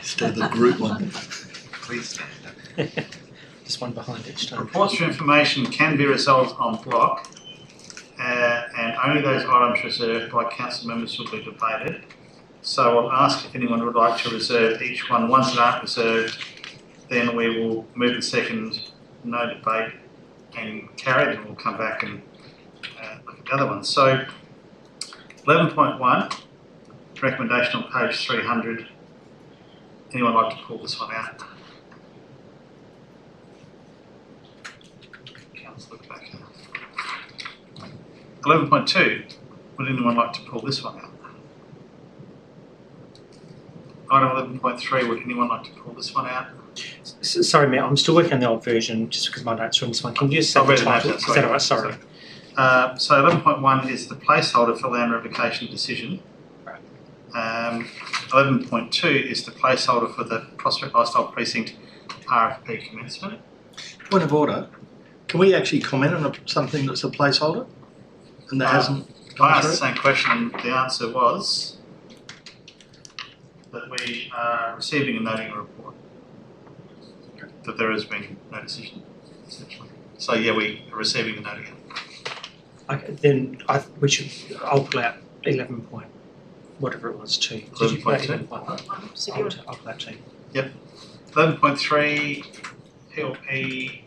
Still the group one. Please stand. This one behind each time. Reports for information can be resolved en bloc, and only those items reserved by council members will be debated. So I'll ask if anyone would like to reserve each one. Ones that aren't reserved, then we will move the second, no debate, and carry it, and we'll come back and look at the other ones. So 11.1, recommendation on page 300. Anyone like to pull this one out? Councillor Baker. 11.2, would anyone like to pull this one out? Item 11.3, would anyone like to pull this one out? Sorry, Matt, I'm still working on the old version just because my notes are on this one. Can you just say the title? Is that all right? Sorry. So 11.1 is the placeholder for land revocation decision. 11.2 is the placeholder for the Prospect Lifestyle Precinct RFP commencement. Point of order. Can we actually comment on something that's a placeholder and that hasn't I asked the same question and the answer was that we are receiving and noting a report that there has been no decision, essentially. So yeah, we are receiving and noting it. Okay, then I'll pull out 11 point, whatever it was, 2. Did you pull out 11.1? I'll pull out 2. Yep. 11.3, PLP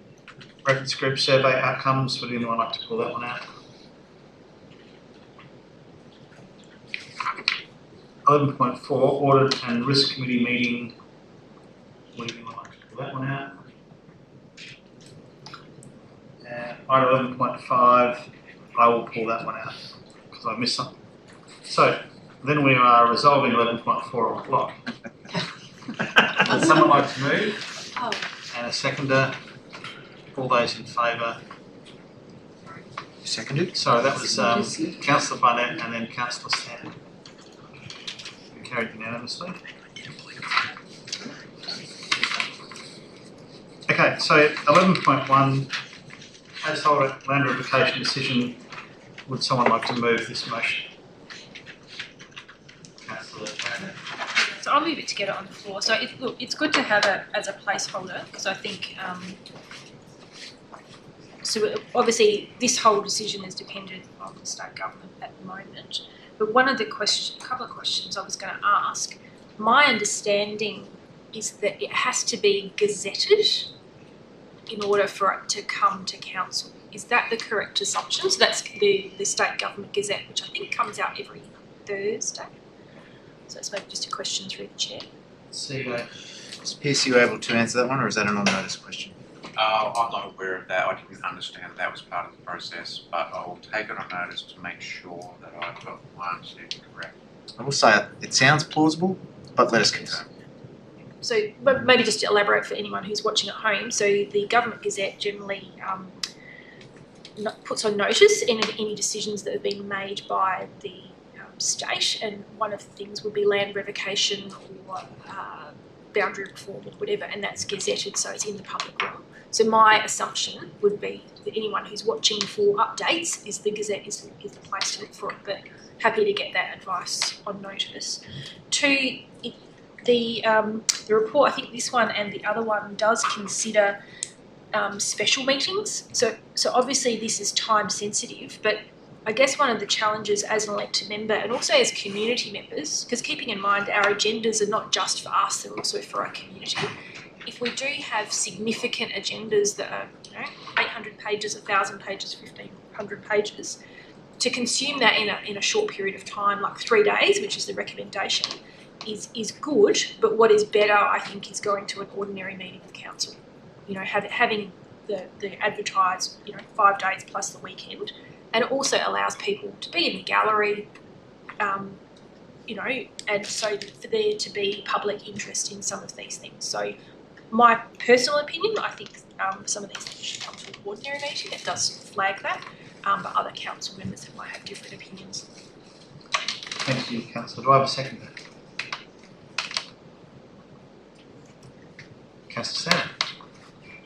reference group survey outcomes. Would anyone like to pull that one out? 11.4, audit and risk committee meeting. Would anyone like to pull that one out? Item 11.5, I will pull that one out because I missed something. So then we are resolving 11.4 on block. Would someone like to move? Oh. And a seconder. All those in favour? Seconded? Sorry, that was Councillor Barnett and then Councillor Stanton. Carried unanimously. Okay, so 11.1, placeholder land revocation decision. Would someone like to move this motion? Councillor Barnett. So I'll move it to get it on the floor. So look, it's good to have it as a placeholder because I think so obviously this whole decision is dependent on the state government at the moment. But one of the couple of questions I was going to ask, my understanding is that it has to be gazetted in order for it to come to council. Is that the correct assumption? So that's the State Government Gazette, which I think comes out every Thursday. So it's maybe just a question through the chair. CEO. Is PSU able to answer that one, or is that an on-notice question? I'm not aware of that. I didn't understand that was part of the process, but I will take it on notice to make sure that I've got my understanding correct. I will say it sounds plausible, but let us confirm. So maybe just to elaborate for anyone who's watching at home, so the Government Gazette generally puts on notice any decisions that have been made by the state, and one of the things would be land revocation or boundary reform or whatever, and that's gazetted, so it's in the public realm. So my assumption would be that anyone who's watching for updates is the Gazette is the place to look for it, but happy to get that advice on notice. 2, the report, I think this one and the other one does consider special meetings. So obviously this is time sensitive, but I guess one of the challenges as an elected member and also as community members, because keeping in mind our agendas are not just for us, they're also for our community. If we do have significant agendas that are 800 pages, 1,000 pages, 1,500 pages, to consume that in a short period of time, like 3 days, which is the recommendation, is good, but what is better, I think, is going to an ordinary meeting of council. Having the advertised 5 days plus the weekend, and it also allows people to be in the gallery, and so for there to be public interest in some of these things. So my personal opinion, I think some of these things should come to an ordinary meeting. It does flag that, but other council members might have different opinions. Thank you, Councillor. Do I have a seconder? Councillor Sandon.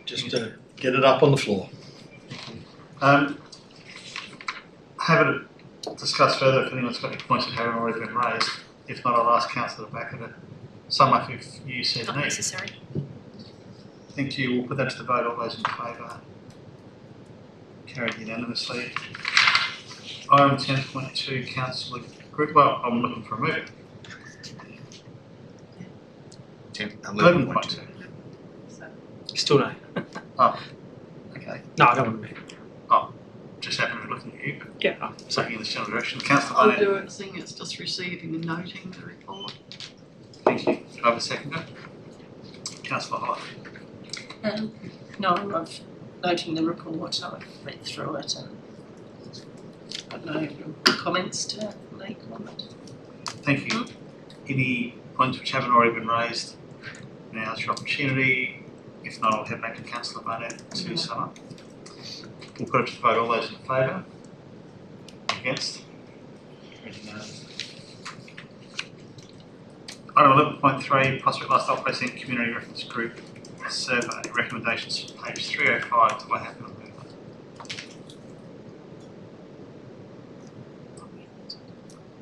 Just to get it up on the floor. Have it discussed further if anyone's got any points that haven't already been raised. If not, I'll ask Councillor Backer to sum up if you see Not need. necessary. Thank you. We'll put that to the vote. All those in favour? Carried unanimously. Item 10.2, Councillor Group. Well, I'm looking for a mover. 11.2. Still no. Oh, okay. No, I don't want to move. Oh, just happened to be looking at you. Yeah. So looking in this general direction. Councillor I'll Barnett. do it, seeing it's just receiving and noting the report. Thank you. Do I have a seconder? Councillor Holler. No, I've noting the report, I've read through it and I don't know, any comments to make on it. Thank you. Any points which haven't already been raised? Now's your opportunity. If not, I'll head back to Councillor Barnett to sum up. We'll put it to the vote. All those in favour? Against? Item 11.3, Prospect Lifestyle Precinct Community Reference Group Survey. Recommendations, page 305. Do I have them?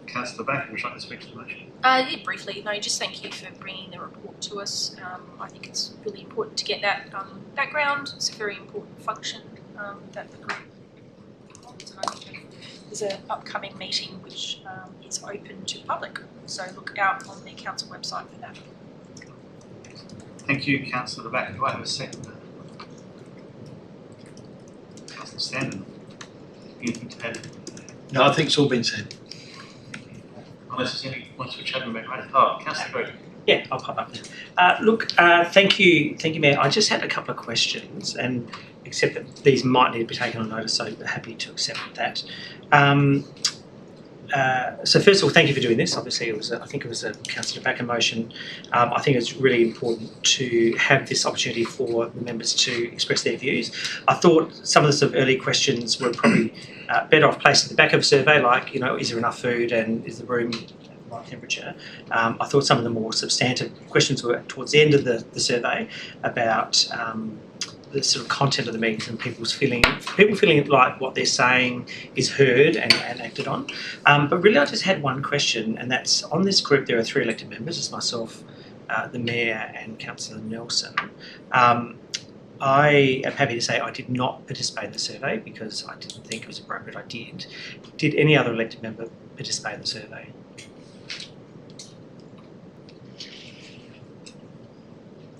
Councillor Backer, would you like to speak to the motion? Yeah, briefly. No, just thank you for bringing the report to us. I think it's really important to get that background. It's a very important function that the group holds, and I think there's an upcoming meeting which is open to the public. So look out on the council website for that. Thank you, Councillor Backer. Do I have a second? Councillor Sandon. Anything to add? No, I think it's all been said. Unless there's any points which haven't been raised. Oh, Councillor Green. Yeah, I'll pop up there. Thank you, Mayor. I just had a couple of questions, and accept that these might need to be taken on notice, so happy to accept that. So first of all, thank you for doing this. Obviously, I think it was a Councillor Backer motion. I think it's really important to have this opportunity for the members to express their views. I thought some of the sort of early questions were probably better off placed at the back of a survey, like, is there enough food and is the room at the right temperature? I thought some of the more substantive questions were towards the end of the survey about the sort of content of the meetings and people feeling like what they're saying is heard and acted on. But really I just had one question, and that's on this group there are 3 elected members, it's myself, the Mayor and Councillor Nelson. I am happy to say I did not participate in the survey because I didn't think it was appropriate. I did. Did any other elected member participate in the survey?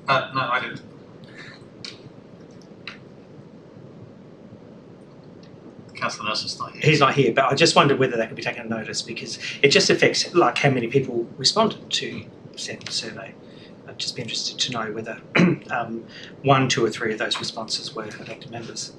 No, I didn't. Councillor Nelson's not here. He's not here, but I just wondered whether that could be taken on notice because it just affects like how many people responded to said survey. I'd just be interested to know whether 1, 2 or 3 of those responses were elected members.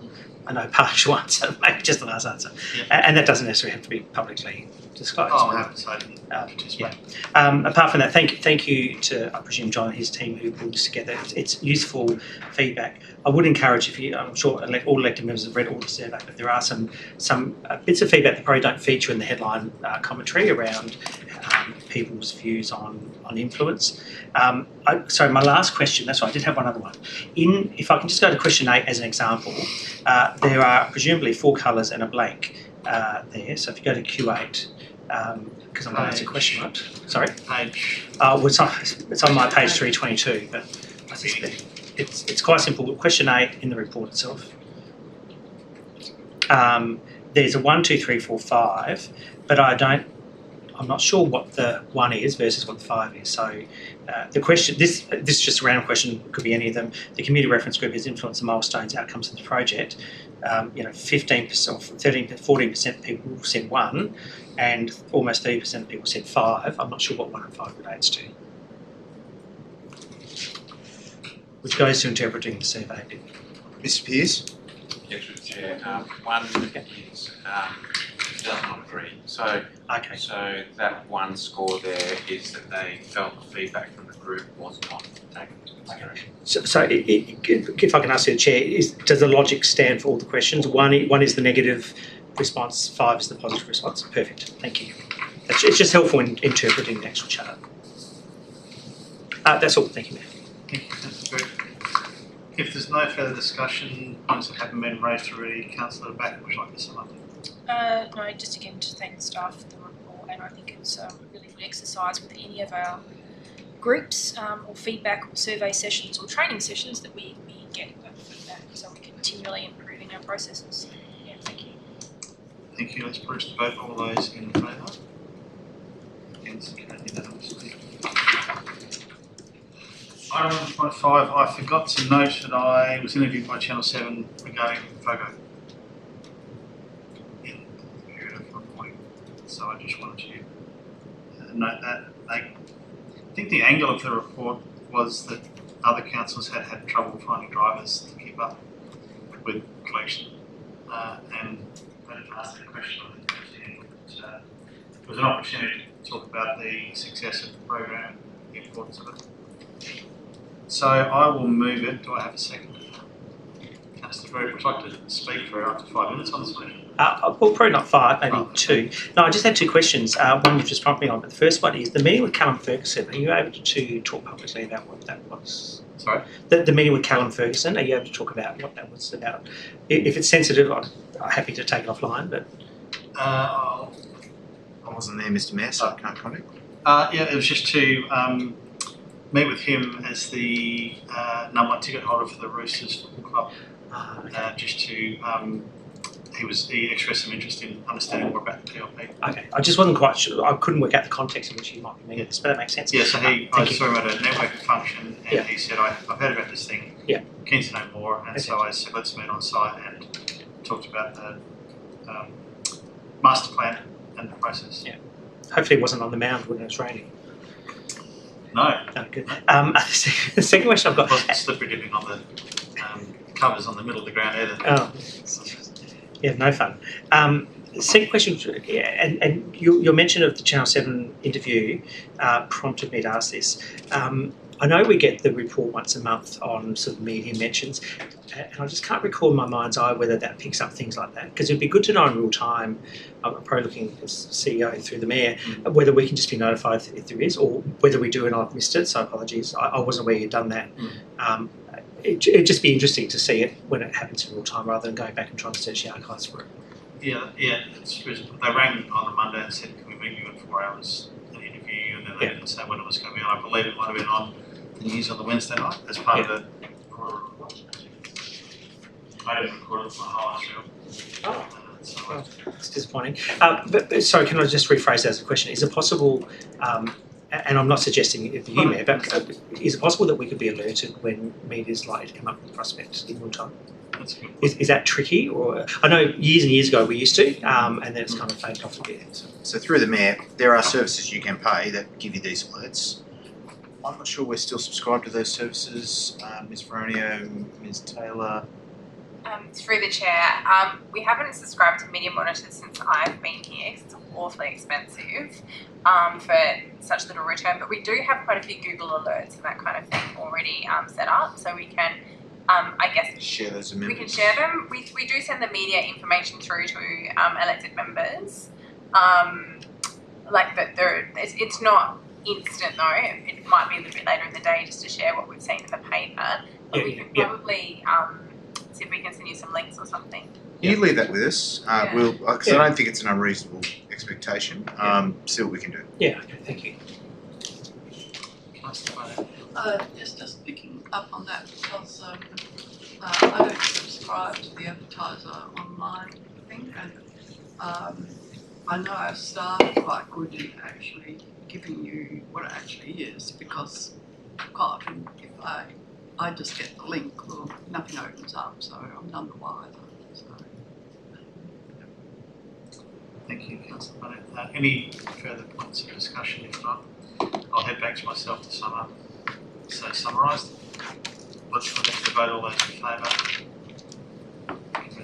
I know partial answer, maybe just the last answer. Yeah. And that doesn't necessarily have to be publicly disclosed. Oh, I haven't, so I didn't participate. Apart from that, thank you to, I presume, John and his team who pulled this together. It's useful feedback. I would encourage, I'm sure all elected members have read all the survey, but there are some bits of feedback that probably don't feature in the headline commentary around people's views on influence. Sorry, my last question, that's right, I did have one other one. If I can just go to question 8 as an example, there are presumably 4 colours and a blank there. So if you go to Q8, because I'm going to ask a question, right? Sorry? Page. Well, it's on my page 322, but I suspect it's quite simple. Question 8 in the report itself. There's a 1, 2, 3, 4, 5, but I'm not sure what the 1 is versus what the 5 is. So the question, this is just a random question, could be any of them. The community reference group has influenced the milestones, outcomes of the project. 15% or 14% of people said 1, and almost 30% of people said 5. I'm not sure what 1 and 5 relates to. Which goes to interpreting the survey a bit. Mr Pearce? Yes, through the chair. One is does not agree. So that one score there is that they felt the feedback from the group was not taken into consideration. So if I can ask you, Chair, does the logic stand for all the questions? One is the negative response, 5 is the positive response. Perfect. Thank you. It's just helpful in interpreting the actual chart. That's all. Thank you, Mayor. Thank you, Councillor Burt. If there's no further discussion, points that haven't been raised already, Councillor Back, would you like to sum up? No, just again to thank the staff for the report, and I think it's a really good exercise with any of our groups or feedback or survey sessions or training sessions that we get feedback, so we're continually improving our processes. Yeah, thank you. Thank you. Let's put to vote. All those in favour? Against? Carried unanimously. Item 1.5, I forgot to note that I was interviewed by Channel 7 regarding FOGO in the period of reporting. So I just wanted to note that. I think the angle of the report was that other councils had had trouble finding drivers to keep up with collection. And I didn't ask that question on the question, but it was an opportunity to talk about the success of the program, the importance of it. So I will move it. Do I have a second? Councillor Burt, would you like to speak for up to 5 minutes on this motion? Well, probably not 5, maybe 2. No, I just had 2 questions. One you've just prompted me on, but the first one is the meeting with Callum Ferguson. Are you able to talk publicly about what that was? Sorry? The meeting with Callum Ferguson, are you able to talk about what that was about? If it's sensitive, I'm happy to take it offline, but... I wasn't there, Mr Mayor, so I can't comment. Yeah, it was just to meet with him as the number 1 ticket holder for the Roosters Football Club. Just to, he expressed some interest in understanding more about the PLP. Okay, I just wasn't quite sure. I couldn't work out the context in which he might be meaning this, but that makes sense. Yeah, so I saw him at a networking function, and he said, I've heard about this thing, keen to know more, and so I said, let's meet on site and talked about the master plan and the process. Yeah. Hopefully it wasn't on the mound when it was raining. No. Oh, good. The second question I've got... It wasn't slippery dipping on the covers on the middle of the ground either. Oh. Yeah, no fun. Second question, and your mention of the Channel 7 interview prompted me to ask this. I know we get the report once a month on sort of media mentions, and I just can't recall in my mind's eye whether that picks up things like that, because it'd be good to know in real time. I'm probably looking as CEO through the Mayor, whether we can just be notified if there is, or whether we do and I've missed it, so apologies. I wasn't aware you'd done that. It'd just be interesting to see it when it happens in real time rather than going back and trying to search the archives for it. Yeah, they rang on the Monday and said, can we meet you in 4 hours an interview, and then they didn't say when it was going to be on. I believe it might have been on the news on the Wednesday night as part of the report. I didn't record it for my highlights reel. It's disappointing. But sorry, can I just rephrase that as a question? Is it possible, and I'm not suggesting it for you, Mayor, but is it possible that we could be alerted when media is likely to come up with prospects in real time? That's good. Is that tricky? Or I know years and years ago we used to, and then it's kind of faded off a bit. So through the Mayor, there are services you can pay that give you these alerts. I'm not sure we're still subscribed to those services. Ms Veronio, Ms Taylor. Through the chair, we haven't subscribed to Media Monitor since I've been here. It's awfully expensive for such little return, but we do have quite a few Google alerts and that kind of thing already set up, so we can, I guess, share those amendments. We can share them. We do send the media information through to elected members. It's not instant though. It might be a little bit later in the day just to share what we've seen in the paper. But we can probably see if we can send you some links or something. Can you leave that with us? Because I don't think it's an unreasonable expectation. See what we can do. Yeah, okay, thank you. Just picking up on that, because I don't subscribe to the Advertiser online thing, and I know our staff are quite good in actually giving you what it actually is, because quite often if I just get the link, well, nothing opens up, so I'm none the wiser. So. Thank you, Councillor Bennett. Any further points of discussion? If not, I'll head back to myself to sum up. So summarised. Let's go back to vote. All those in favour?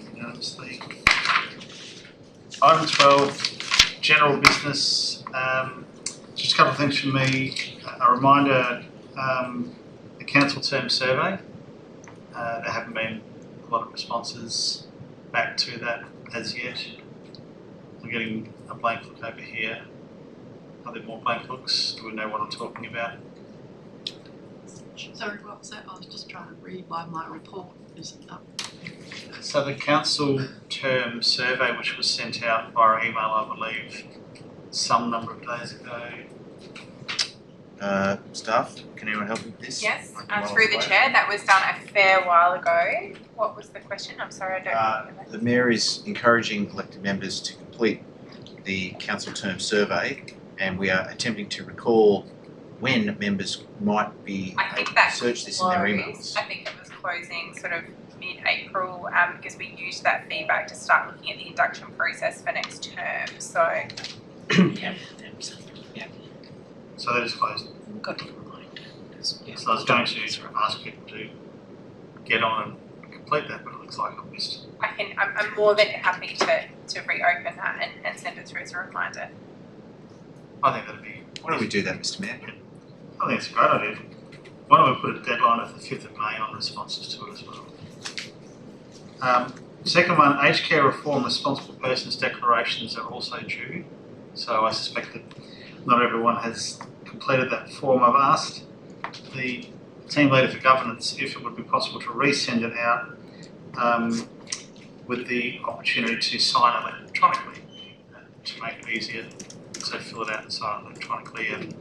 unanimously. Item 12, general business. Just a couple of things from me. A reminder, the council term survey. There haven't been a lot of responses back to that as yet. I'm getting a blank look over here. Are there more blank looks? Do we know what I'm talking about? Sorry, what was that? I was just trying to read why my report isn't up. So the council term survey, which was sent out via email, I believe, some number of days ago. Staff, can anyone help me with this? Yes, through the chair. That was done a fair while ago. What was the question? I'm sorry, I don't remember. The Mayor is encouraging elected members to complete the council term survey, and we are attempting to recall when members might be I think able that to search this in their closed. emails. I think it was closing sort of mid-April because we used that feedback to start looking at the induction process for next term. So So that is closed. Got to remind. So I was going to ask people to get on and complete that, but it looks like I've missed. I'm more than happy to reopen that and send it through as a reminder. I think that'd be. Why don't we do that, Mr. Mayor? I think it's a great idea. Why don't we put a deadline of the 5th of May on responses to it as well? Second one, aged care reform responsible persons declarations are also due. So I suspect that not everyone has completed that form. I've asked the team leader for governance if it would be possible to resend it out with the opportunity to sign electronically to make it easier to fill it out and sign electronically. And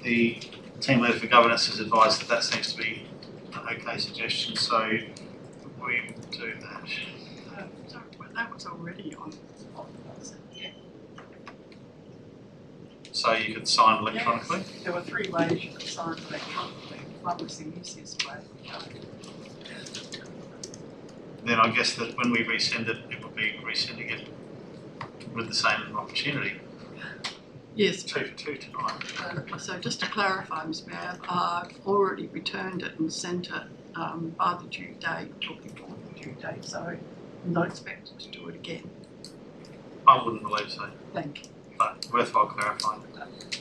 the team leader for governance has advised that seems to be an okay suggestion, so we will do that. Sorry, well, that was already on. Yeah. So you could sign electronically? Yes. There were 3 ways you could sign electronically. One was the easiest way. Then I guess that when we resend it, it will be resending it with the same opportunity. Yes. 2 for 2 tonight. So just to clarify, Ms. Mayor, I've already returned it and sent it by the due date or before the due date, so I'm not expected to do it again. I wouldn't believe so, Thank you. but worthwhile clarifying.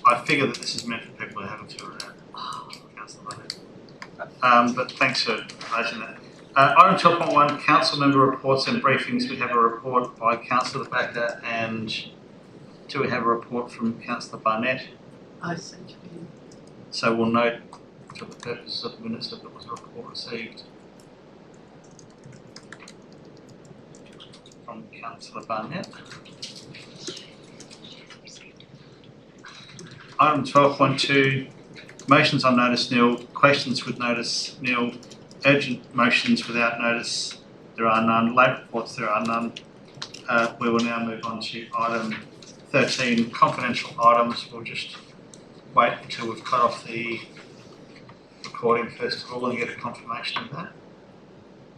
I figure that this is meant for people who haven't filled it out. Councillor Burnett. But thanks for raising that. Item 12.1, council member reports and briefings. We have a report by Councillor Backer, and do we have a report from Councillor Barnett? I sent it in. So we'll note for the purposes of the minutes that there was a report received from Councillor Barnett. Item 12.2, motions on notice nil, questions with notice nil, urgent motions without notice, there are none, late reports, there are none. We will now move on to item 13, confidential items. We'll just wait until we've cut off the recording first of all and get a confirmation of that.